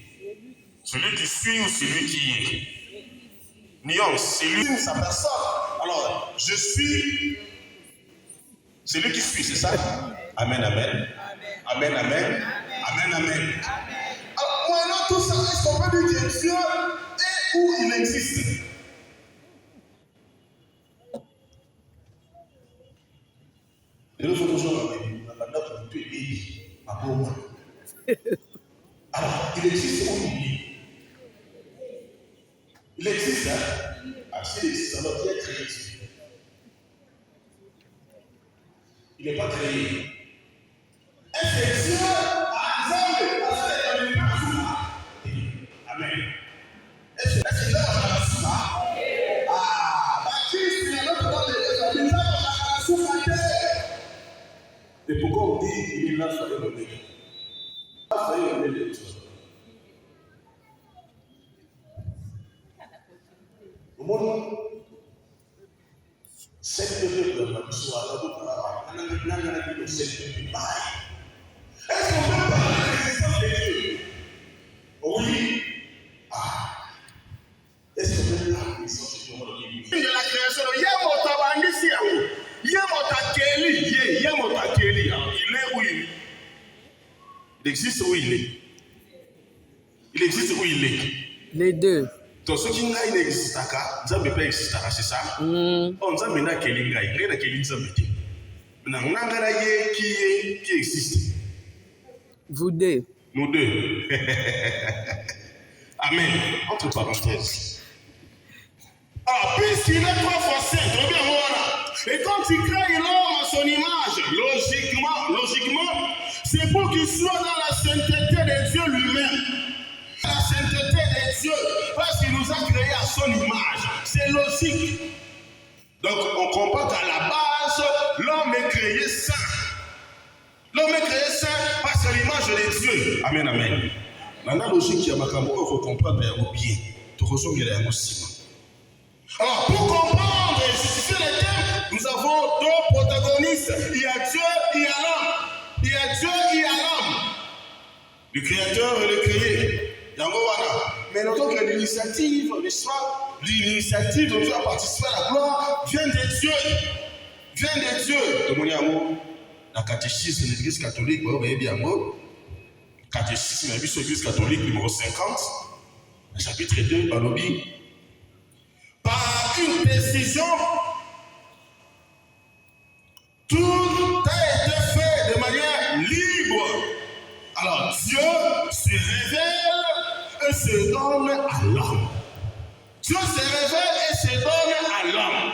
Celui qui suit ou celui qui est? Nuance, c'est lui ou sa personne. Alors, je suis celui qui suit, c'est ça? Amen, amen. Amen, amen. Amen, amen. Alors, maintenant, tout ça, est-ce qu'on peut dire que Dieu est où il existe? Et le photographe, alors, il existe où il est? Il existe, hein? Ah, s'il existe, alors il est créé. Il n'est pas créé. Est-ce que Dieu a besoin de Amen. Est-ce que Dieu a besoin de Ah, Baptiste, il y a l'autre dans les et pourquoi on dit il est là sur le Oméga? Là sur le Oméga. Au monde, cette période de la mission à la route, est-ce qu'on peut parler de l'existence de Dieu? Oui. Ah. Est-ce qu'on peut parler de l'existence de Dieu? Il y a la création de Yamota Bandisi. Yamota Kelly. Yamota Kelly. Il est où il est? Il existe où il est? Il existe où il est? Les deux. Donc, ce qui n'existe pas, ça ne peut pas exister, c'est ça? On s'en met dans Kelly, il y a Kelly, ça met. Qui existe? Vous deux. Nous deux. Amen. Entre parenthèses. Ah, puisqu'il est 3 fois 5, bien voilà. Et quand il crée l'homme à son image, logiquement, c'est pour qu'il soit dans la sainteté de Dieu lui-même. La sainteté de Dieu, parce qu'il nous a créés à son image. C'est logique. Donc, on comprend qu'à la base, l'homme est créé saint. L'homme est créé saint parce que l'image de Dieu. Amen, amen. Dans la logique, il y a un faut comprendre bien. Tu ressens qu'il y a un aussi. Alors, pour comprendre et justifier les thèmes, nous avons deux protagonistes. Il y a Dieu, il y a l'homme. Il y a Dieu, il y a l'homme. Le créateur et le créé. Mais notons que l'initiative, n'est-ce pas? L'initiative dont Dieu a participé à la gloire vient de Dieu. Vient de Dieu. De mon amour, la catéchisme de l'Église catholique, vous voyez bien, catéchisme de l'Église catholique numéro 50, chapitre 2, Balobi. Par une décision, tout a été fait de manière libre. Alors Dieu se révèle et se donne à l'homme. Dieu se révèle et se donne à l'homme.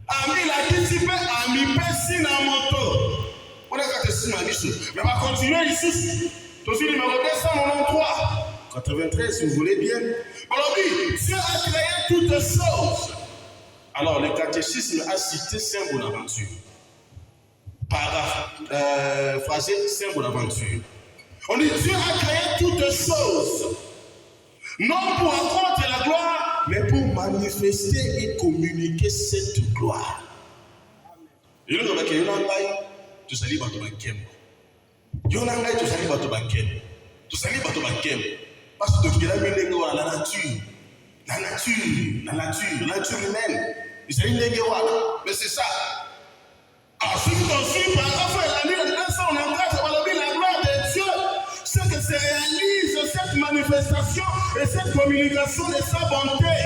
Ami la discipline, ami Pessi na moto. On a catéchisme à l'issue. Mais on va continuer ici. Dossier numéro 293. 93, si vous voulez bien. Alors oui, Dieu a créé toutes choses. Alors, le catéchisme a cité Saint Bonaventure. Phrasé Saint Bonaventure. On dit Dieu a créé toutes choses. Non pour accroître la gloire, mais pour manifester et communiquer cette gloire. Et là, tu salis bato bankem. Yonanga tu salis bato bankem. Tu salis bato bankem. Parce que tu as mis la nature. La nature humaine. Tu salis mais c'est ça. Ensuite, par rapport à la gloire de Dieu, ce que se réalise cette manifestation et cette communication de sa bonté,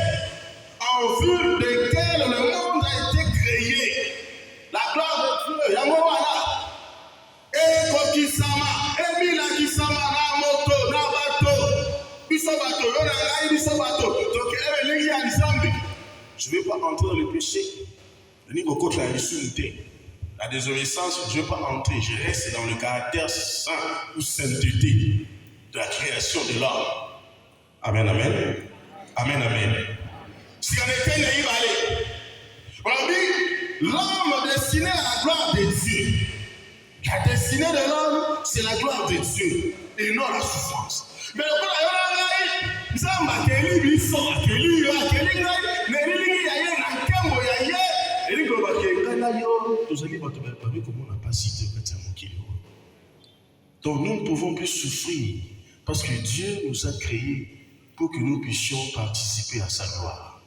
en vue de laquelle le monde a été créé. La gloire de Dieu, Yamowana, et Kokisama, et Milakisama, na moto, na bateau, Bisobato, Yonagai, Bisobato, donc elle est Zambi. Je ne vais pas entrer dans le péché. Le niveau contre la ressuscité. La désobéissance, je ne vais pas entrer. Je reste dans le caractère saint ou sainteté de la création de l'homme. Amen, amen. Amen, amen. Si on était naïf, allez. On dit, l'homme destiné à la gloire de Dieu. La destinée de l'homme, c'est la gloire de Dieu et non la souffrance. Mais le problème, donc nous ne pouvons plus souffrir parce que Dieu nous a créés pour que nous puissions participer à sa gloire.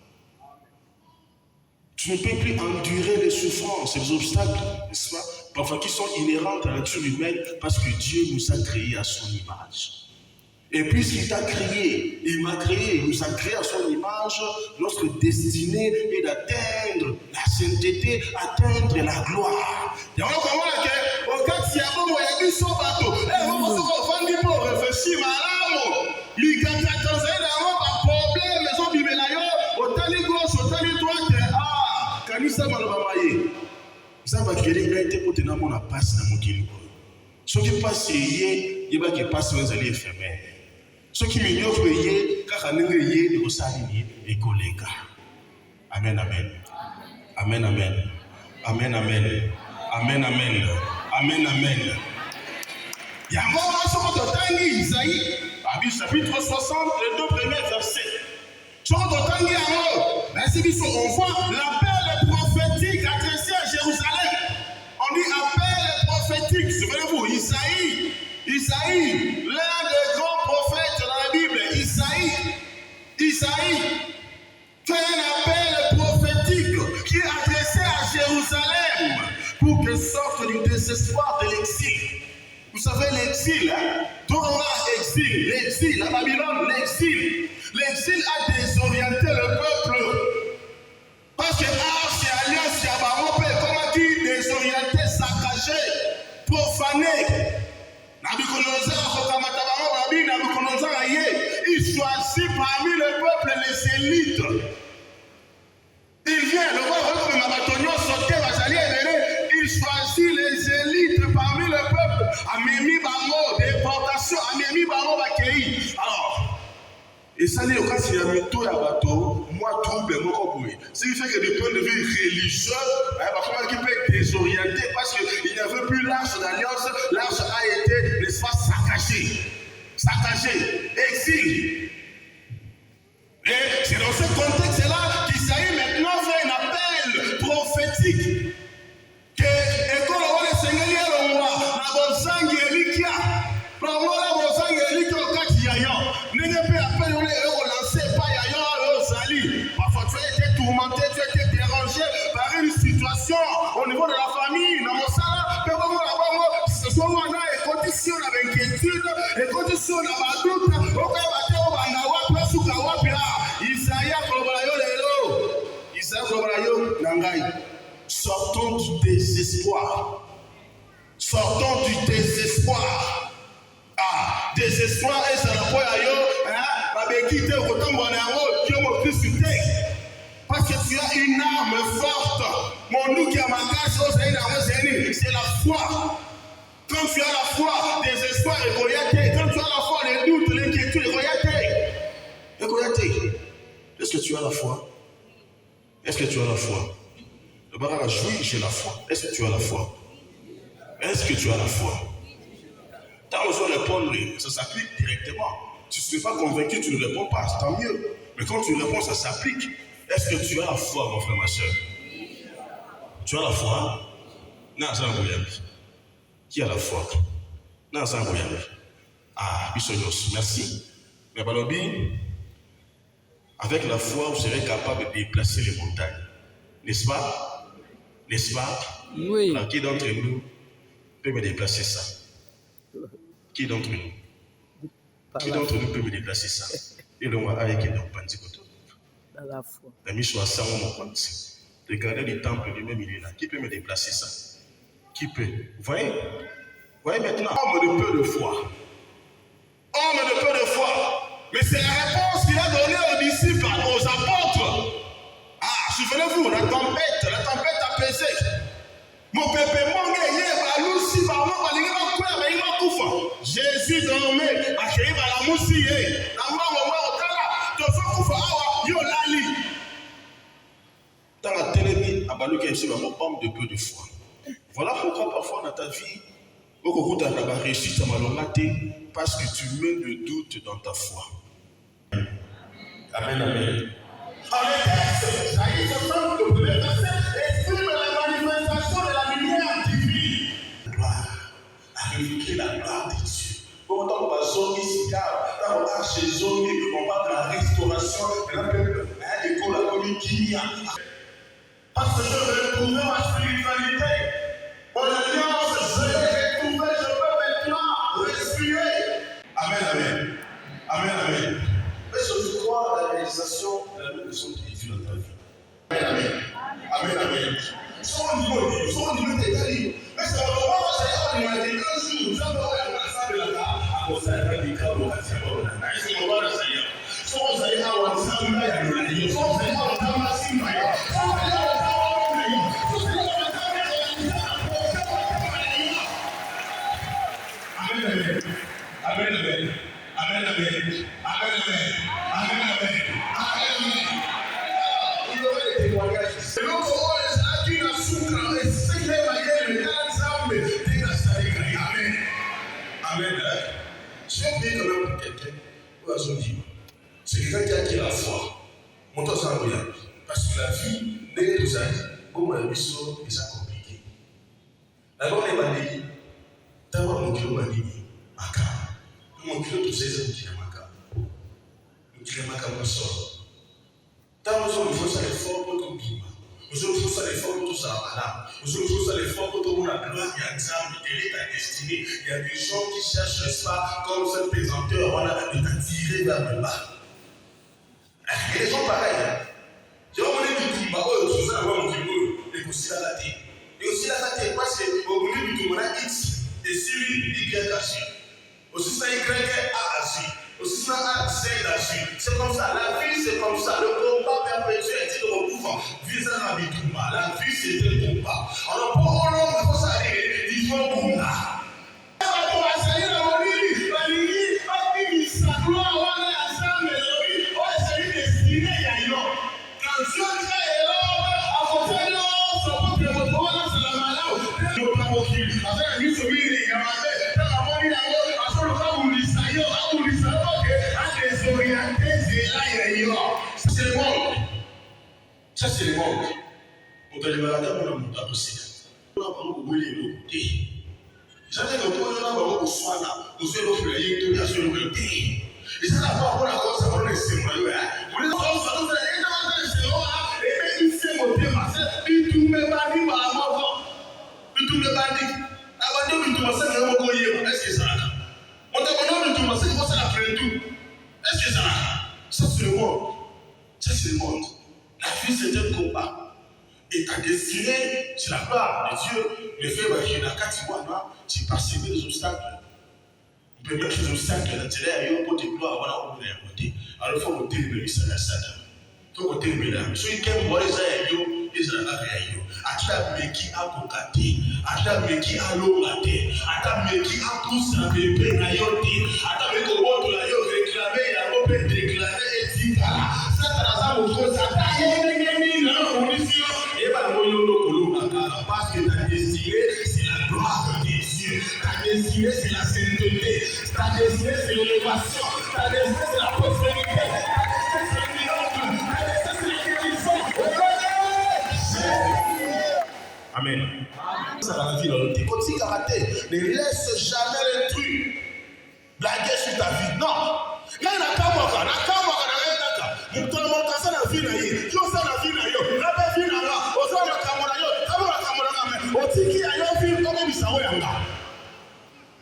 Tu ne peux plus endurer les souffrances et les obstacles, n'est-ce pas, parfois qui sont inhérentes à la nature humaine parce que Dieu nous a créés à son image. Et puisqu'il t'a créé, il m'a créé, il nous a créé à son image, notre destinée est d'atteindre la sainteté, atteindre la gloire. Il y a un moment que, au cas si il y a un moment, il y a du saut bateau. Et vous pensez qu'on va dire pour réfléchir, madame, il y a 14 ans, un problème, mais on vit là, au tali gauche, au tali droite, ah, quand il s'est mal bamaillé. Ça va créer une réalité pour tenir mon passe dans mon kilo. Ce qui passe, il y a qui passe dans les éphémères. Ce qui m'ignorent, car on est au salini et collègues. Amen, amen. Amen, amen. Amen, amen. Amen, amen. Amen, amen. Il y a un moment sur notre tangi, Isaïe, chapitre 60, les 2 premiers versets. Sur notre tangi, on voit l'appel prophétique adressé à Jérusalem. On dit appel prophétique. Souvenez-vous, Isaïe, l'un des grands prophètes dans la Bible, Isaïe fait un appel prophétique qui est adressé à Jérusalem pour qu'elle sorte du désespoir de l'exil. Vous savez, l'exil, Torah, l'exil, la Babylone, l'exil. L'exil a désorienté le peuple. Parce que Arche et Alliance, il y a un comment dire, désorienté, saccagé, profané. Il choisit parmi le peuple les élites. Il vient, le roi comme Mabatonio sauté, il choisit les élites parmi le peuple. Amémi Bango, déportation, Amémi Bango Bakei. Alors, et ça n'est aucun s'il y a mis tout à bateau, moi trouble, moi compris. Ce qui fait que du point de vue religieux, comment il peut être désorienté parce qu'il n'y avait plus l'arche d'alliance, l'arche a été, n'est-ce pas, saccagé, exil. Et c'est dans ce contexte-là qu'il tourmenté, tu as été dérangé par une situation au niveau de la famille, dans mon salaire, ce soit moi, et condition avec inquiétude, et condition avec doute, sortons du désespoir. Sortons du désespoir. Ah, désespoir et ça n'a pas parce que tu as une arme forte. Mon nous qui a ma casse, c'est la foi. Quand tu as la foi, désespoir et royauté. Quand tu as la foi, les doutes, l'inquiétude et royauté. Est-ce que tu as la foi? Est-ce que tu as la foi? Le baron a joué, j'ai la foi. Est-ce que tu as la foi? Est-ce que tu as la foi? Tu as besoin de répondre, ça s'applique directement. Si tu n'es pas convaincu, tu ne réponds pas, tant mieux. Mais quand tu réponds, ça s'applique. Est-ce que tu as la foi, mon frère, ma soeur? Tu as la foi? Non, c'est un voyage. Qui a la foi? Non, c'est un voyage. Ah, Bissonios, merci. Mais Balobi, avec la foi, vous serez capable de déplacer les montagnes. N'est-ce pas? N'est-ce pas? Oui. Alors, qui d'entre nous peut me déplacer ça? Qui d'entre nous? Qui d'entre nous peut me déplacer ça? Et le roi avec un pentikoto. Dans la foi. La mise sur ça, mon compte. Le gardien du temple lui-même, il est là. Qui peut me déplacer ça? Qui peut? Vous voyez? Vous voyez maintenant? Homme de peu de foi. Homme de peu de foi. Mais c'est la réponse qu'il a donnée aux disciples, aux apôtres. Ah, souvenez-vous, la tempête a pesé. Mon pépé, mon Jésus dormait, accueilli par la moussie. Dans la télévision, à Balou qui est un homme de peu de foi. Voilà pourquoi parfois dans ta vie, beaucoup de gens réussissent à malhonnêteté parce que tu mets le doute dans ta foi. Amen, amen. Dans le texte, Jaïs 60, le premier verset, exprime la manifestation de la lumière divine. La gloire, à révéler la gloire de Dieu. Comme dans la zone ici, dans la chez zone, on parle de la restauration, de la l'école, la communauté. Parce que je vais retrouver ma spiritualité. Mon alliance, je vais retrouver, je peux maintenant respirer. Amen, amen. Amen, amen. Est-ce que tu crois à la réalisation de la maison qui est dans ta vie? Amen, amen. Amen, amen. Son niveau est égalé. Mais c'est le moment où j'ai un jour, nous avons un de la part, à cause de la radical au quatrième. C'est le moment où j'ai un. Son vous allez avoir un salut à l'année. Son vous allez avoir un massif à Amen, amen, amen, amen, amen, amen, amen, amen. Il y aurait des témoignages. C'est l'autre mot, c'est qui la souffre, et c'est qui va gagner, amen, amen. Si on dit quand même pour quelqu'un, c'est quelqu'un qui a acquis la foi. Mon temps, c'est incroyable. Parce que la vie n'est pas ça. Comme la mission, c'est compliqué. D'abord, les bandits, d'abord, mon kilo bandit. Mon kilo de 16 ans qui est macabre. Le kilo macabre sort. Tant nous sommes forcés à l'effort pour tout vivre. Nous sommes forcés à l'effort pour tout ça. Nous sommes forcés à l'effort pour tout la gloire. Il y a un examen, il est destinée. Il y a des gens qui cherchent, n'est-ce pas, comme ce présenteur, voilà, de t'attirer vers le bas. Il y a des gens pareils. J'ai envoyé du tout, je sais avoir mon kilo, et aussi la tête. Et aussi la tête, quoi, c'est au bout du tout, on a X, et si Y agit. Aussi ça Y a agi. Aussi ça A C agit. C'est comme ça. La vie, c'est comme ça. Le combat perpétuel est au pouvoir. Visant la vie tout mal. La vie, c'est un combat. Alors, pour l'homme, il faut s'arrêter. Il faut combat. Ça, c'est le monde. Pour que les malades ne montent pas possible. On a vraiment oublié le côté. J'avais le point là, on va soigner. Nous sommes au foyer, tout bien sûr, le côté. Et ça, la fois, on a commencé à voir les sémoins. On les a commencé à voir les sémoins. Ça, c'est le monde. La vie, c'est un combat. Et ta destinée, c'est la gloire de Dieu. Le fait que dans 4 mois, tu passes des obstacles. Il peut y avoir des obstacles dans tes rêves, il y a des gloires, voilà, on peut les côté. Alors, il faut que tu aies ça, il faut que tu aies là. Si tu aimes voir les aïeux, les aïeux. Ata meki akokate, ata meki alongate, ata meki apusa bébé na yote, ata meki oboto la yo réclamer ya obe déclarer etikala. Ça ça mo ko ça ta yengeni na condition. Et ba moyo lokolo akala parce que ta destinée c'est la gloire de Dieu. Ta destinée c'est la sainteté, ta destinée c'est l'élévation, ta destinée c'est la prospérité. Amen. Ça va la vie dans le thé. Quand tu karaté, ne laisse jamais l'intrus blaguer sur ta vie. Non. Là, il n'a qu'à moi, il n'a qu'à moi, il n'a qu'à moi. Ça la vie, il y a ça la vie, il y a la vie, il y a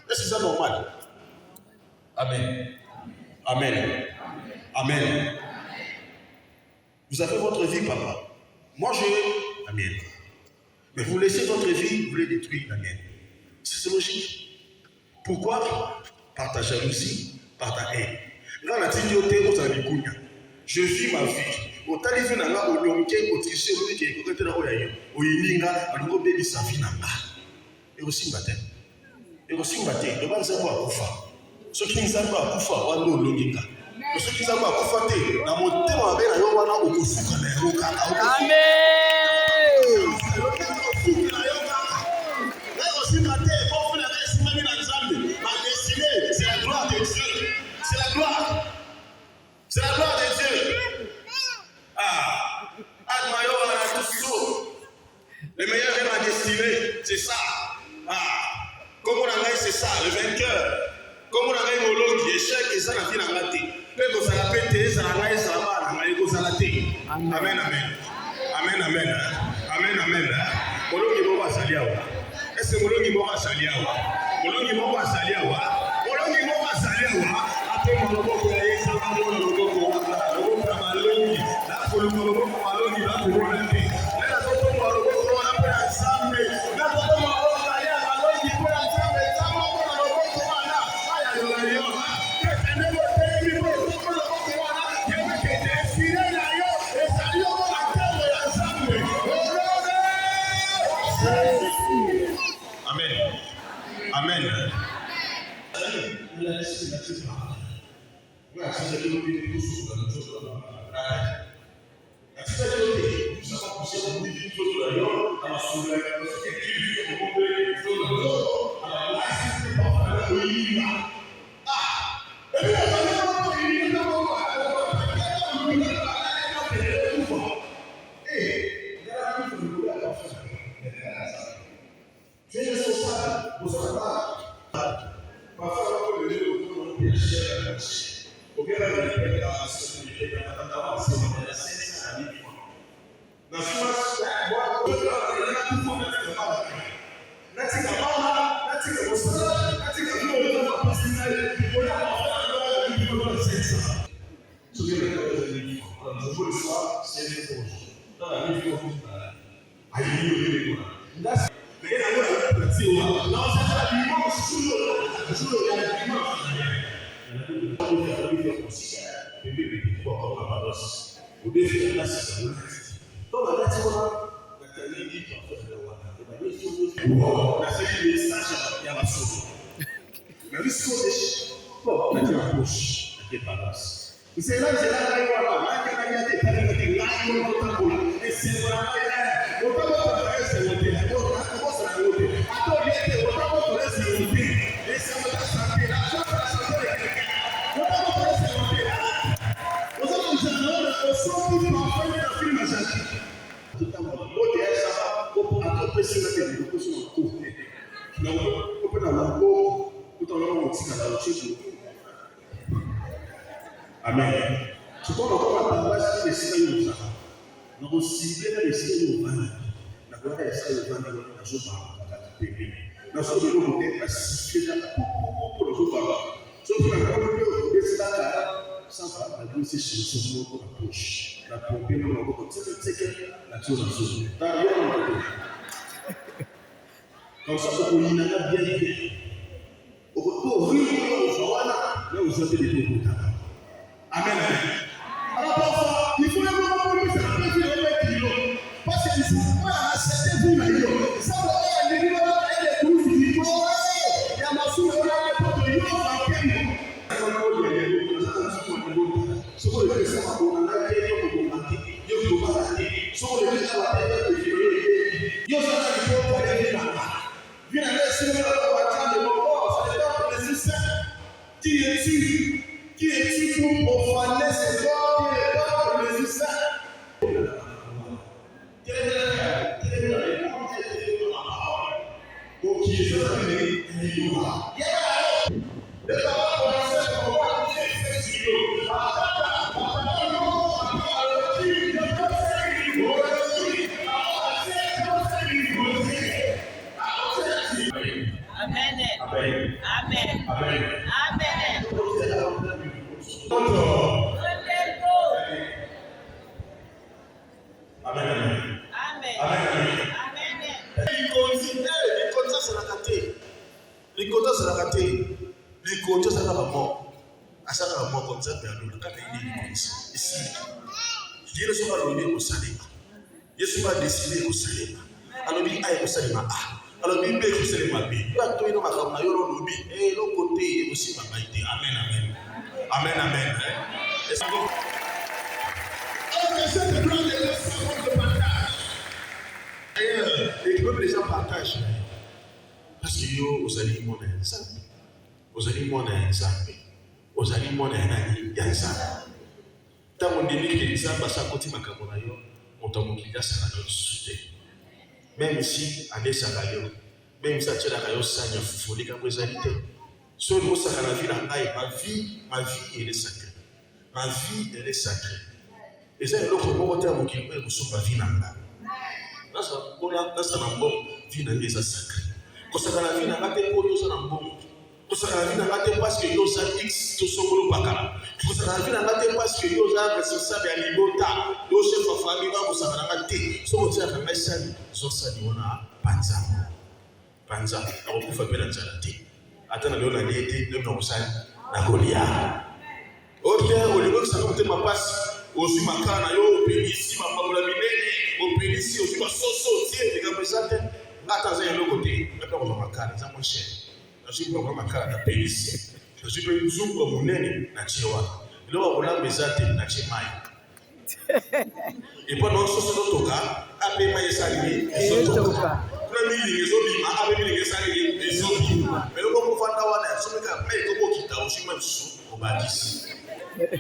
est-ce que c'est normal? Amen. Amen. Amen. Vous avez votre vie, papa. Moi, j'ai la mienne. Mais vous laissez votre vie, vous les détruisez la mienne. C'est logique. Pourquoi? Par ta jalousie, par ta haine. Je vis ma vie. Et aussi baptême. Et aussi baptême. Le banc à Koufa. Ceux qui ne savent pas Koufa, on va nous l'onginga. Ceux qui ne savent pas Koufa, dans mon thème, on va au Koufa. Amen. C'est la gloire de Dieu. C'est la gloire. C'est la gloire de Dieu. Ah, le meilleur est ma destinée, c'est ça. Ah, comme on a gagné, c'est ça, le vainqueur. Comme on a gagné mon lot qui échec, et ça n'a pas raté. Mais quand ça l'a pété, ça l'a gagné, ça va, ça l'a raté. Amen, amen. Amen, amen. Amen, amen. Mon lot qui m'a sali à moi. Est-ce que mon lot qui m'a sali à moi? Mon lot qui m'a sali à moi. Mon lot qui m'a sali à moi. Après, mon lot qui m'a sali à moi. Amen. Amen. Amen. Je crois encore la parole qui est ici. Nous avons ciblé les signes au Vana. La gloire est celle au Vana. Nous avons été pacifiés pour le Vana. Sauf que la gloire est sans la gloire, c'est chez nous pour la poche. La pompe, nous avons beaucoup de la chose. Comme ça, on y a bien été. Au retour, là où je fais des débuts. Amen. Alors parfois, il faut même pas que ça ne soit pas kilo. Parce que si on a cette vie là, ça va aller les gens avec les coups du corps. Il y a ma soeur là pour que nous fassions. Ce qu'on fait ça pour on a été pour marquer. Yo faut pas rater. Ce qu'on fait ça pour être yo ça là il faut pas aller là. Viens aller sur le bâtiment de mon corps, c'est pas pour les saints. Qui es-tu pour profaner ce corps qui est là pour les saints? Yesu va décider au Salem. Alors il a au Salem A. Alors il peut au Salem B. Il va tout ma comme yoro lobby et l'autre côté aussi ma baïté. Amen. Est-ce que alors cette plan de la partage. Et que les gens partagent. Parce que yo aux aliments mon ensemble. Aux aliments mon ensemble. Aux aliments mon ensemble. Tant on dit que les gens passent à côté ma kamona yo. Même si à des salaires, même si tu as la sanya fufuli comme vous avez dit, sur le mot la vie ma vie elle est sacrée, ma vie elle est sacrée. Et ça l'autre mot terme qui est sur ma vie nanga. Là ça n'a pas vie nanga c'est sacré. Quand ça la vie nanga te pour ça n'a pas. Quand ça la vie nanga te parce que yo ça X to sokolo pakala. Quand ça la vie nanga te parce que yo ça responsable à libota. Yo chef de famille va vous ça nanga te. So on tient la message so ça ni ona panza. On peut faire la charité. Attends on a été de nous ça na Golia. OK, au lieu ça monter ma passe. Aussi makana yo ici ma mabola binene, au ici aussi ma soso tie de représenter. Attends ça l'autre côté. Maintenant on va makana, ça mon cher. Je suis pas makala na pelisi. Je suis pas nzungu munene na chewa. Leo on a bezate na chemai. Et pendant ce toka, après mai salimi, toka. Kuna mili ngezobima, après mili ngesalimi, ngezobima. Mais on va faire wana, so meka mai ko kita o shima su obadisi. Et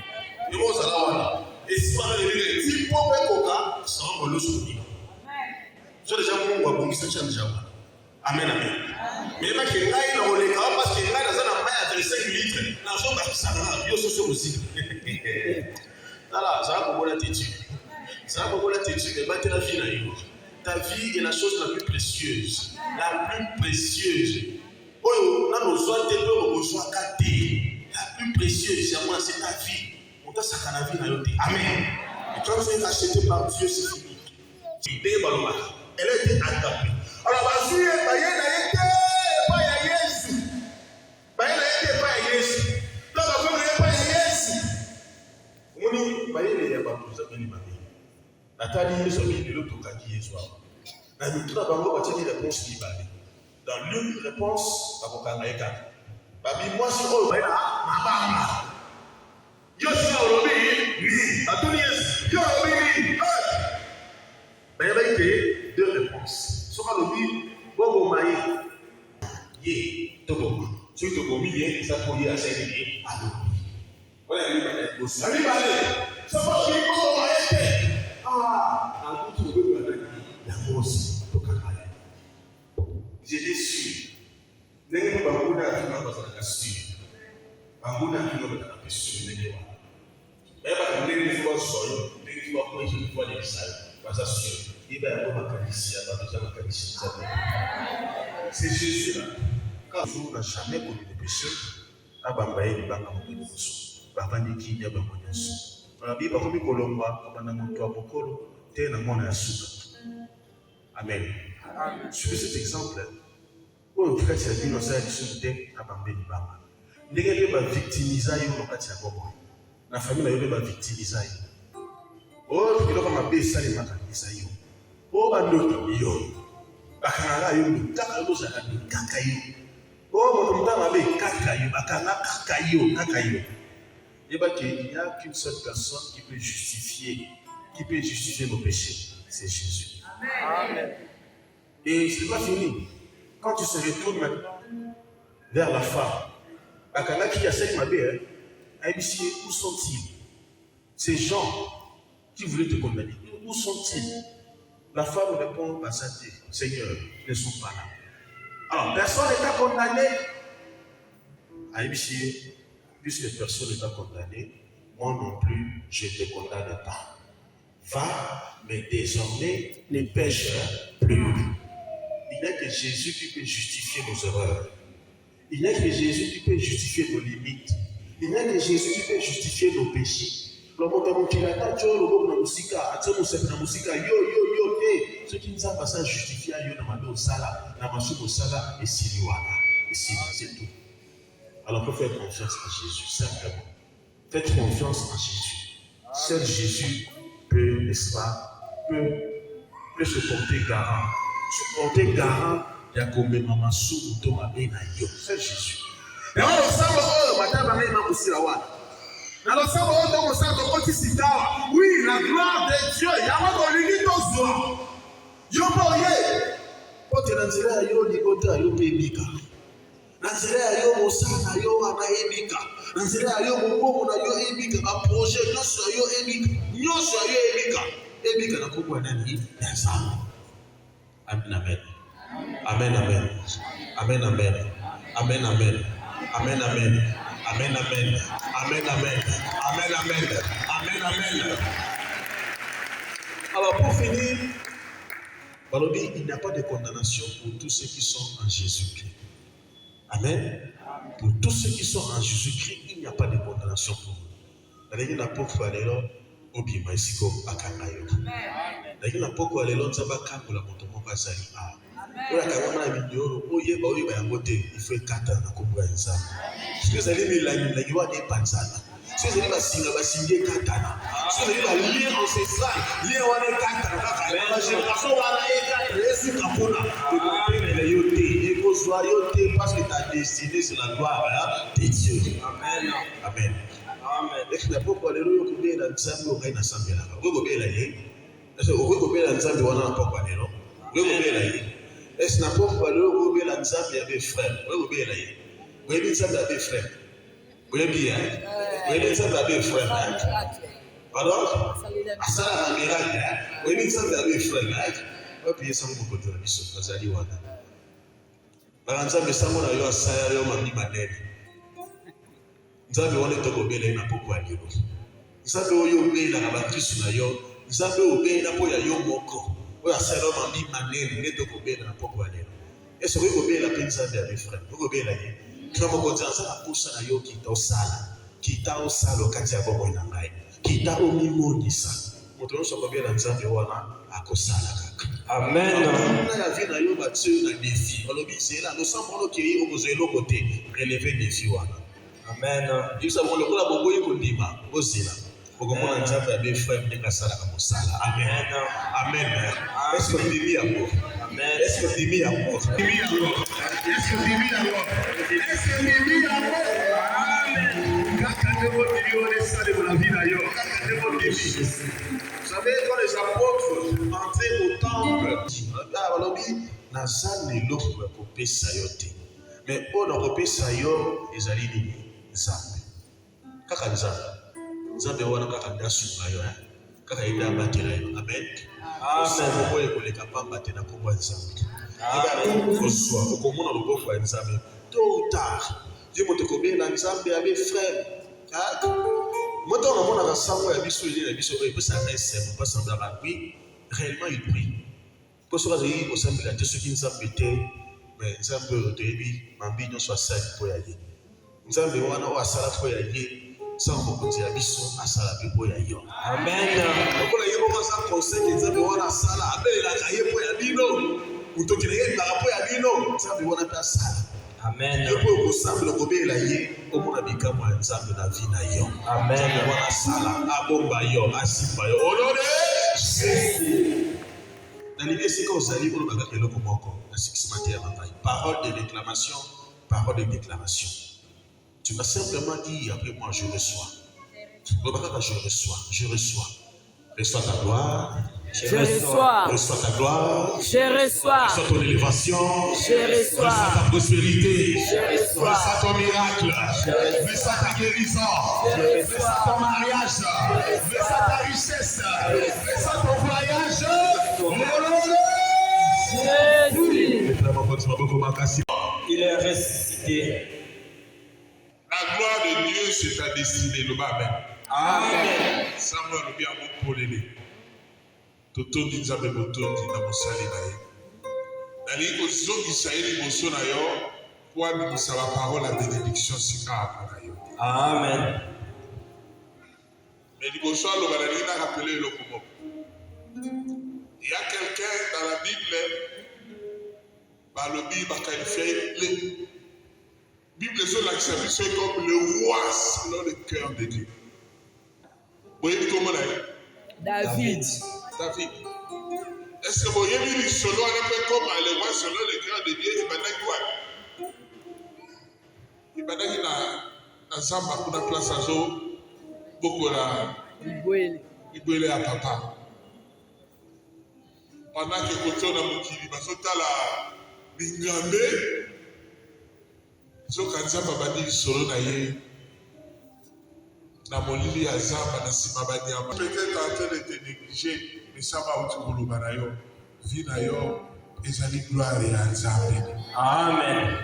moi ça là wana. Et si pas le ti po pe koka, ça on le soubi. Je déjà mon wa bongi ça déjà. Amen. Mais ma qui ngai na oleka parce que ngai na zana mai à 35 litres. Na so ba sana yo so aussi. Là, ça va pour la têtue. Ça va pour la têtue, mais battre la vie là. Ta vie est la chose la plus précieuse. La plus précieuse. Oh, là, nous sommes des gens qui sont gâtés. La plus précieuse, c'est moi, c'est ta vie. On t'a sacré la vie là. Amen. Et quand vous êtes acheté par Dieu, c'est fini. Elle a été adaptée. Alors, vas-y, dans l'une réponse, moi si on va là, je suis deux réponses. Ce qu'on a dit, bon, maï, yé, tobo. Si tu as mis, ça peut y aller à l'eau. Voilà, ça va bien, bon, maï. Ah, en tout cas, la grosse, j'étais sûr. N'est-ce pas beaucoup d'argent sûr. Beaucoup d'argent sûr. Mais pas que les fois soyons, les fois quoi je vois les salles, pas sûr. Il va y avoir ma qualification, ma qualification. C'est Jésus là. Quand vous n'avez jamais connu de péché, Abambaye ne va pas mourir de son. Babani qui n'y a pas de son. La Bible comme kolomba abana moto abokolo te na mona ya suka. Amen. Sur cet exemple, on peut dire que nous avons dit à Bambé Bamba. Nous avons victimisé nos Katiagobo. La famille a victimisé. Oh, tu dois m'appeler ça les matins. Oh, bandoto yo. Bakanga yo, kaka yo za kaka yo. Oh, mon temps m'appelle kaka yo, bakanga kaka yo. Il n'y a qu'une seule personne qui peut justifier nos péchés. C'est Jésus. Amen. Et ce n'est pas fini. Quand tu se retournes maintenant vers la femme, Bakanga qui a cette mabé, où sont-ils? Ces gens qui voulaient te condamner, où sont-ils? La femme répond par sa tête, Seigneur, ils ne sont pas là. Alors, personne n'est pas condamné. Puisque personne n'est pas condamné, moi non plus, je ne te condamne pas. Va, mais désormais, ne pêche plus. Il n'y a que Jésus qui peut justifier nos erreurs. Il n'y a que Jésus qui peut justifier nos limites. Il n'y a que Jésus qui peut justifier nos péchés. Ce qui nous a passé à justifier, c'est tout. Alors, il faut faire confiance en Jésus, simplement. Faites confiance en Jésus. Seul Jésus peut, n'est-ce pas, peut se porter garant. Se porter garant, il y a comme maman sous Thomas Benayo. Seul Jésus. Et on le sait, madame, maman aussi la ouane. Alors, ça va, on le sait, on le sait, oui, la gloire de Dieu, il y a un peu de l'unité. Yo, boye. Quand tu es dans le yo, ni kota, yo, bébika. Nanzela yo mosana yo anaebika. Nanzela yo mokomo na yo ebika. Ba projet nyonso yo ebika. Nyonso yo ebika. Ebika na koko nani? Nzambe. Amen amen. Amen amen. Amen amen. Amen amen. Amen amen. Amen amen. Amen amen. Amen amen. Amen amen. Alors pour finir, il n'y a pas de condamnation pour tous ceux qui sont en Jésus-Christ. Amen. Pour tous ceux qui sont en Jésus-Christ, il n'y a pas de condamnation pour eux. D'ailleurs, il n'y a pas de condamnation pour eux. D'ailleurs, il n'y a pas de condamnation pour parce que ta destinée c'est la gloire de Dieu. Amen. Amen. Amen. Et la poko le royo kubé na nsambi o kaina sambi la. Wo gobe la ye. Est-ce que wo gobe la nsambi wana na poko le no? Wo gobe la ye. Est-ce na poko le royo gobe la nsambi avec frère. Wo gobe la ye. Wo bi nsambi avec frère. Wo bi ya. Wo bi nsambi avec frère. Pardon? Asala na miracle. Wo bi nsambi avec frère. Wo bi nsambi ko to biso kazali wana. Nzambe sango na yo asaya yo mami manene. Nzambe wana tokobela na poko ya lelo. Nzambe oyo obela na bakristo na yo, Nzambe obela po ya yo moko. Oyo asaya yo mami manene ne tokobela na poko ya lelo. Est-ce que obela pe Nzambe ya mes frères? Okobela ye. Kama moko nzanza na posa na yo kita osala. Kita osala kati ya bomo na ngai. Kita omimonisa. Moto nyonso kobela Nzambe wana akosala kaka. Amen. La vie na yo batio na défi. Olobi c'est là, nous sommes qui est au zéro côté, relever défi wana. Amen. Ils savent le kola boboyi kondima, osila. Bokomona Nzambe ya be frère de kasala ka mosala. Amen. Amen. Est-ce que tu dis amour? Amen. Est-ce que tu dis amour? Est-ce que tu dis amour? Est-ce que tu dis amour? Amen. Kaka de votre Dieu les salles de la vie na yo. Kaka de votre Dieu. Vous savez, quand les apôtres entraient au temple, mais on a repé ça yo, les alliés Nzambe. Kaka Nzambe. Nzambe wana kaka ndasu ayo, kaka ida batela yo. Amen. Amen. Ko ko le kapamba tena ko kwa Nzambe. Amen. Ko soa ko mona lo kwa Nzambe. Tôt ou tard, Dieu monte ko bien Nzambe avec frère. Moi, dans le monde, réellement, il prie. Pour ce qui est simple, il y a ceux qui nous ont pété, mais nous avons dit, Mambi, nous sommes seuls pour y aller. Nous avons dit, nous sommes seuls pour y aller. sans mokonzi ya biso asala mpe ya yo. Amen. Lokola ye moko aza conseil ke nzambe wana asala abelelaka ye mpo ya bino utokila ye elaka mpo ya bino nzambe wana mpe asala. Amen. Ye mpo okosambela kobelela ye omona bikamwa ya nzambe na vi na yo. Amen. Nzambe wana asala abomba yo asimba yo olode Jésus. Nalingi esika ozali olobaka eloko moko nasikisima te ya mapai. Parole de réclamation, parole de déclaration. Tu vas simplement dire après moi, je reçois. Je reçois, je reçois. Reçois ta gloire. Je reçois. Reçois ta gloire. Je reçois. Reçois ton élévation. Je reçois. Reçois ta prospérité. Je reçois. Reçois ton miracle. Reçois ta guérison. Reçois ton mariage. Reçois ta richesse. Reçois ton voyage. Jésus. Il est ressuscité. La gloire de Dieu, c'est ta destinée. Le bas même. Amen. Samuel le bien mon polélé. Totondi nzambe botondi na mosali na ye. Nali ko zongisa ye liboso na yo po abimisa ba parole ya bénédiction sika na yo. Amen. Mais liboso aloba nalingi na rappele eloko moko. Il y a quelqu'un dans la Bible, balobi bakalifie le Bible ezolakisa biso comme le roi selon le cœur de Dieu. Boyebi kombo na ye? David. David. Est-ce que vous avez vu selon un peu comme le roi selon le cœur de Dieu, il va il va na zamba kuna place azo beaucoup la ibwele ya papa. Pendant que côté on a mokili bazota la bingambe zokanza babadi solo na ye na molili ya zamba na sima banyama. Peut-être en train de te négliger mais ça va uti koloba na yo vi na yo ezali gloire ya nzambe. Amen.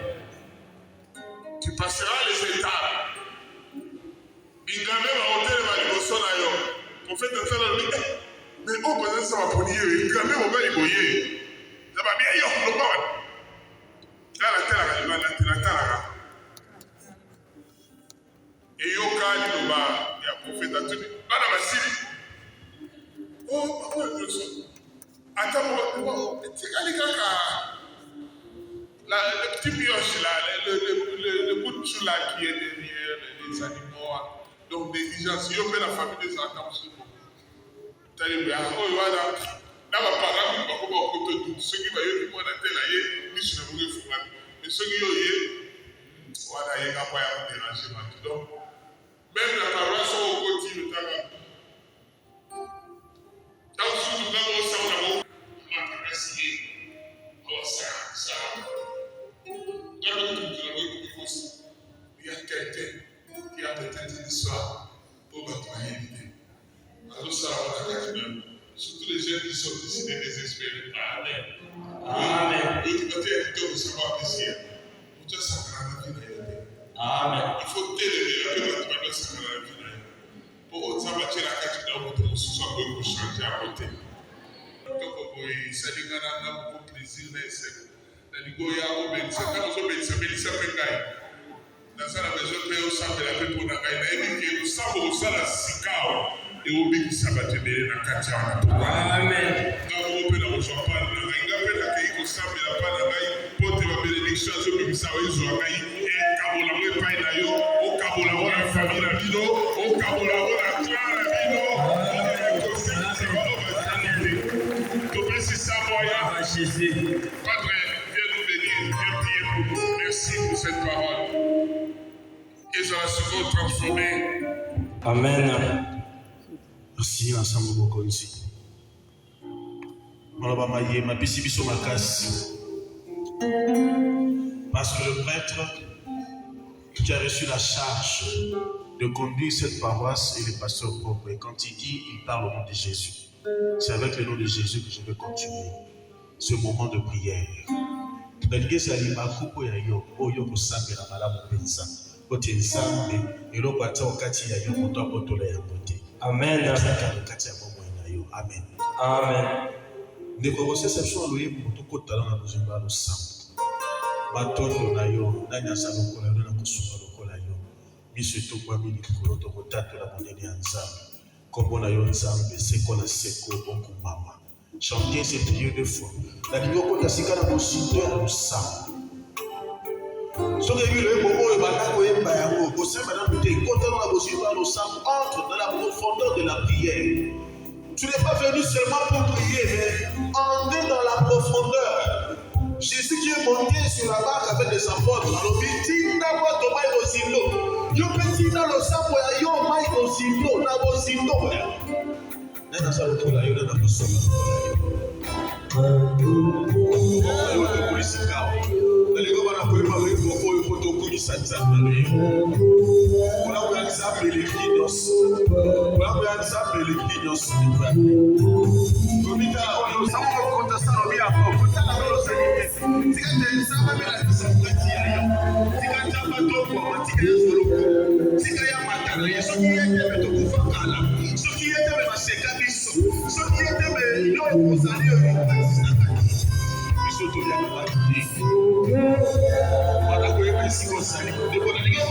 Tu passeras les étapes. Bingambe va hôtel va liboso na yo. Prophète entend le dit mais on peut ça va pour dire bingambe va ba liboye. Ça va bien yo lo ba. La et yo kali lo ba ya prophète atuni. Bana basiri. Oh, papa Dieu. Attends, tikali kaka. Le petit pioche là, le bout de chou là qui est derrière les animaux. Donc, négligence, il y a la famille des attentes. Tu as dit, oh, voilà. Là, ma parole, je ne vais pas ceux qui vont y avoir des télé, ils ne vont pas faire. Mais ceux qui ont eu, voilà, il n'y a pas à déranger maintenant. Même la parole, sont au côté de ta main. Dans ce que nous avons aussi, on a remercié. Oh, ça. Il y a quelqu'un qui a peut-être une histoire pour votre réalité. Alors ça, on a quelqu'un. Surtout les jeunes qui sont décidés désespérés. Amen. Amen. Et qui peut être de savoir plaisir. Pour toi, ça sera la vie de l'année. Amen. Il faut t'élever la vie de ça sera la vie de l'année. Pour autant, tu as la carte de votre sous pour changer à côté. Donc, ça dit qu'on a beaucoup de plaisir, mais c'est. Naligoya obedisa kama obedisa belisa pengai nazala besoin pe osambela pe pona ngai na ebiki osambo osala sikao e obikisa batebele na kati ya wana. Amen. Ngabo pe na ozopana na ngai ngape na kei kosambela pa na ngai pote ba bénédiction azobimisa oizo ngai e kabola mo epai na yo o kabola mo na famille na bino o kabola mo na clan na bino topesi samoya Jésus. Padre. Merci pour cette parole. Et ça va se transformer. Amen. Merci ensemble beaucoup ici. Parce que le prêtre qui a reçu la charge de conduire cette paroisse est le pasteur propre. Et quand il dit, il parle au nom de Jésus. C'est avec le nom de Jésus que je vais continuer ce moment de prière. Nalingi ezali makupo ya yo oyo kosambela malamu mpenza kote nzambe eloko ata okati ya yo moto abotola yango te. Amen. Kati ya bomoi na yo. Amen. Amen. Ndeko koseception loyebi moto kotala na bozimba losambo batondo na yo na nyasa lokola yo na kosunga lokola yo biso tokwami likolo tokotatola monene ya Nzambe. Kombo na yo Nzambe, seko na seko okumama. Chantez cette prière deux fois. La lignoko ya sika na mosindo ya losambo. Soki ebi loyembo oyo banda koyemba yango, kosemba na mute ekota na mosindo ya losambo, entre dans la profondeur de la prière. Tu n'es pas venu seulement pour prier, mais entrer dans la profondeur. Jésus qui est monté sur la barque avec les apôtres, alors il dit na boto mai mosindo. Yo petit na losambo ya yo mai mosindo na mosindo. Nena sa lokola yo na mosonga lokola yo to kulisika nalingo bana koyeba weko oyo poto kulisa Nzambe kuna kwa exemple les kinos komita ono samu konta sano bia ko konta na lo sanye tikate sama mela kisakati ayo tikata bato kwa matika solo tikaya matana yeso kiyete beto kufakala so kiyete be maseka biso so kiyete be yo kozali yo biso to ya mabati bana ko yeba siko sali de ko na liga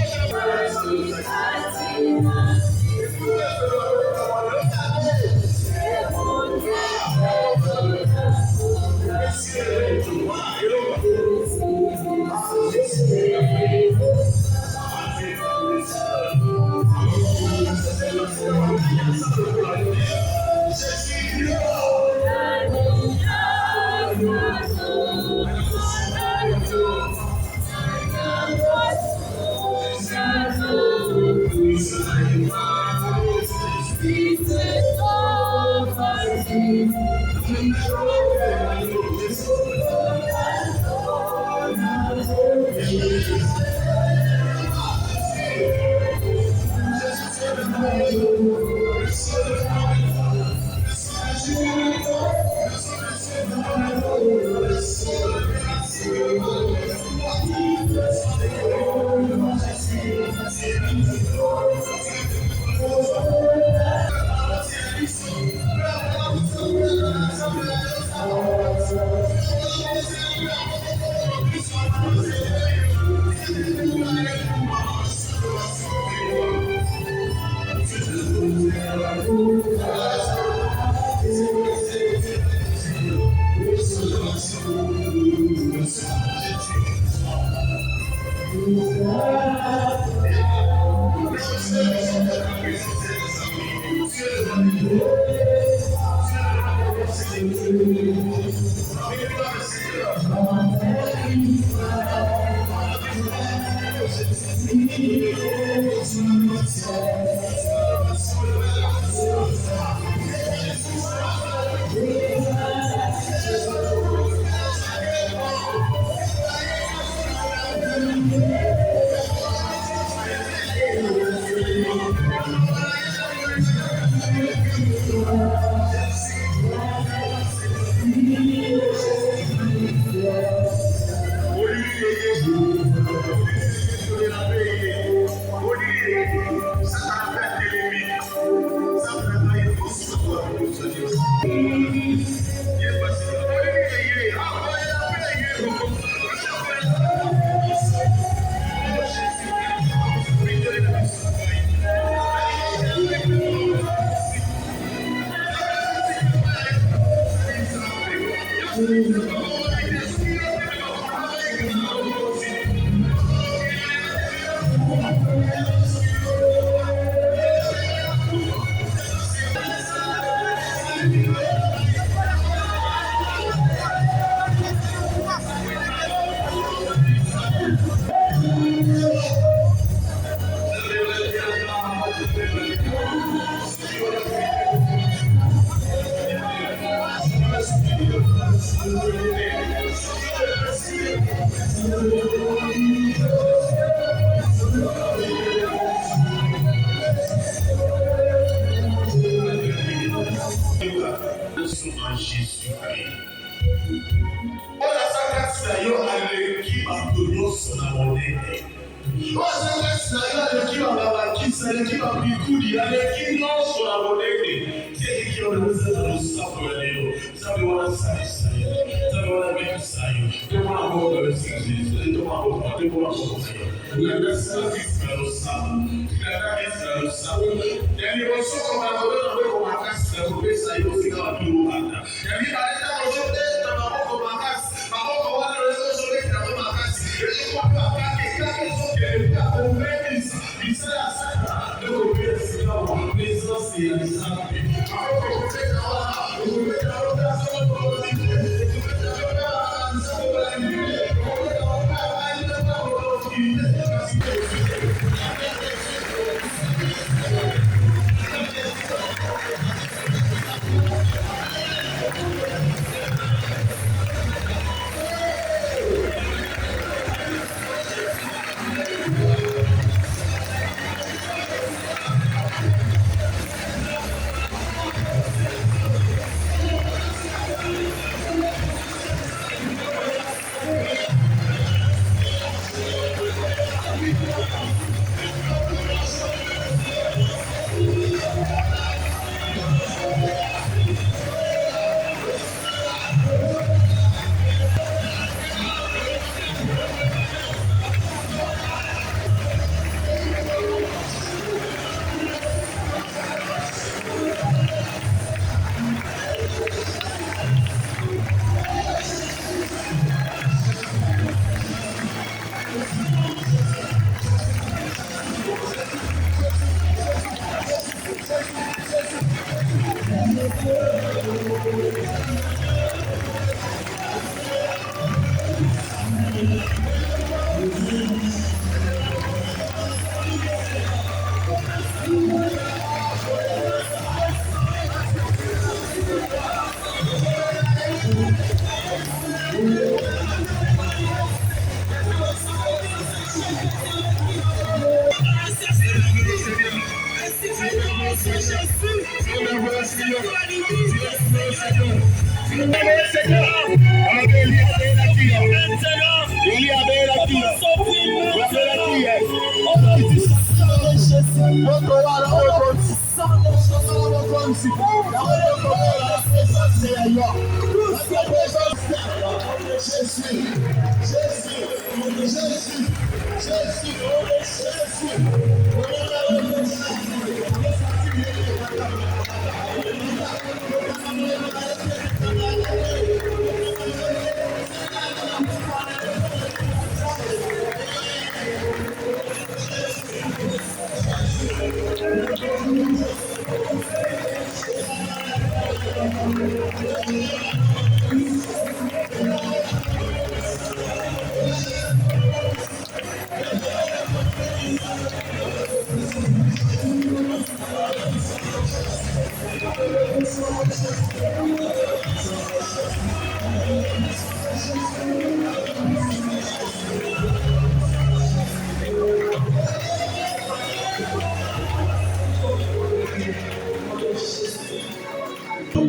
La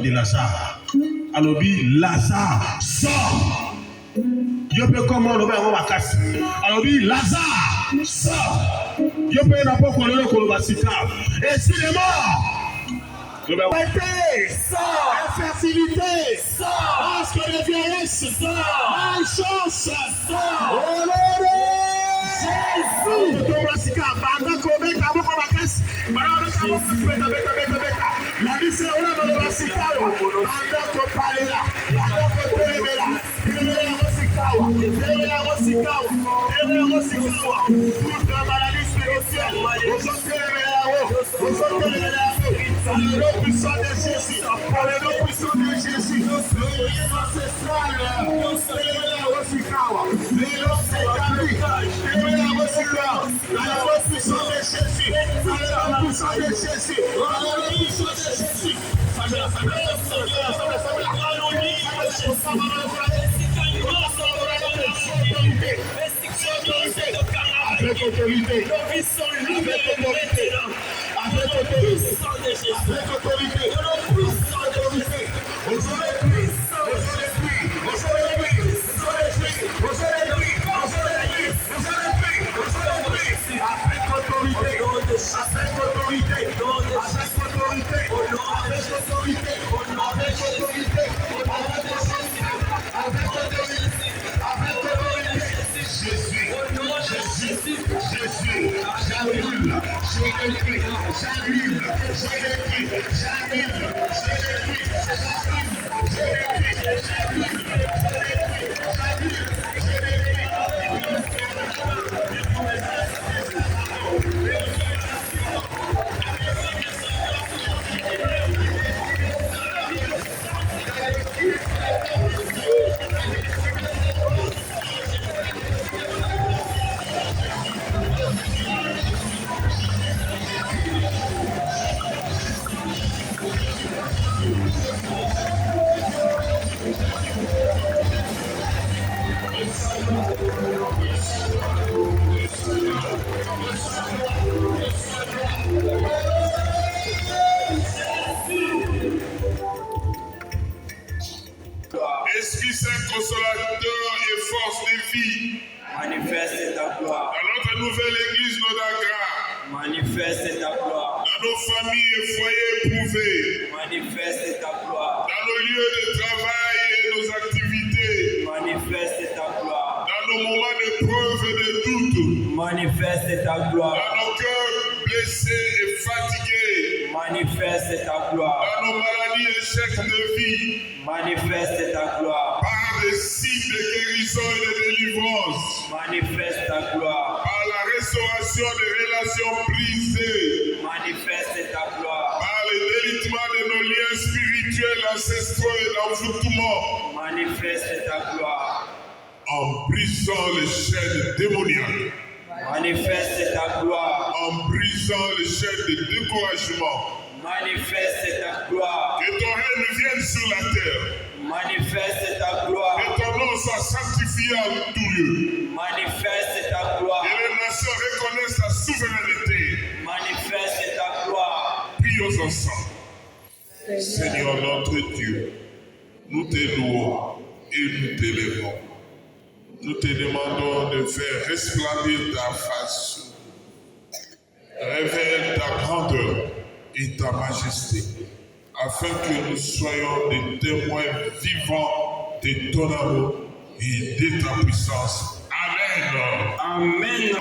De Lazare. Alobi Lazare sort. Yo peux comment on va ma casse. Alobi Lazare sort. Yo peux n'importe quoi le colobasika. Et s'il est mort. Sort. Infertilité. Sort. Parce que le vieillesse. Sort. Malchance. Sort. Oh là Jésus. Colobasika. Banda kobeka boko makasi. Banda kobeka beka. La mise on a dans le Sikawa, Andako Palela, Andako Telemela, Telemela Sikawa, Telemela Sikawa, Telemela Sikawa, toute la maladie spirituelle, par le nom puissant de Jésus, par le nom puissant de Jésus, le lien ancestral, Telemela Sikawa, les noms c'est Telemela Sikawa, par le nom puissant de Jésus, par le nom puissant de Jésus, par le nom puissant de Jésus. Avec autorité, Jésus, Esprit Saint consolateur et force de vie. Manifeste ta gloire. Dans notre nouvelle église Nodagra. Manifeste ta gloire. Dans nos familles et foyers éprouvés. Manifeste ta gloire. Dans nos lieux de travail et nos activités. Manifeste ta gloire. Dans nos moments d'épreuve et de doute. Manifeste ta gloire. Dans nos cœurs blessés et fatigués. Manifeste ta gloire. Dans nos maladies et échecs de vie. Manifeste ta gloire. Par des signes de guérison et de délivrance. Manifeste ta gloire. Par la restauration des relations brisées. Manifeste ta gloire. Par le délitement de nos liens spirituels, ancestraux et d'envoûtement. Manifeste ta gloire. En brisant les chaînes démoniaques. Manifeste ta gloire. En brisant les chaînes de découragement. Manifeste ta gloire. Que ton règne vienne sur la terre. Manifeste ta gloire. Que ton nom soit sanctifié en tout lieu. Manifeste ta gloire. Que les nations reconnaissent ta souveraineté. Manifeste ta gloire. Prions ensemble. Seigneur notre Dieu, nous te louons et nous t'élèvons. Nous te demandons de faire resplendir ta face. Révèle ta grandeur et ta majesté, afin que nous soyons des témoins vivants de ton amour et de ta puissance. Amen. Amen.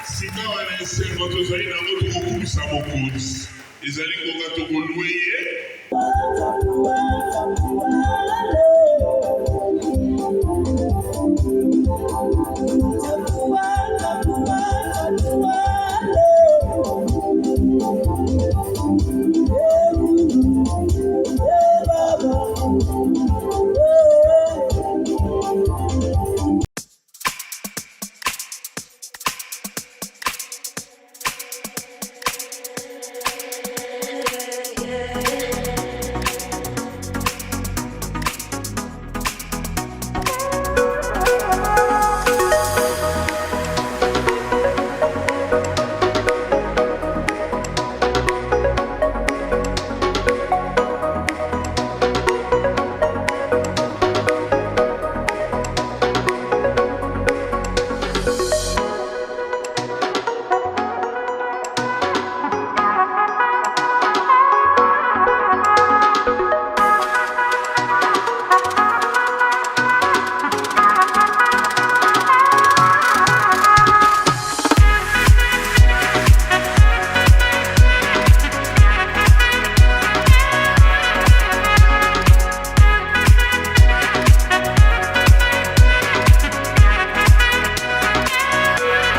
Sika wana esengo tozali nango tokokumisa mokonzi ezali ngonga tokolue ye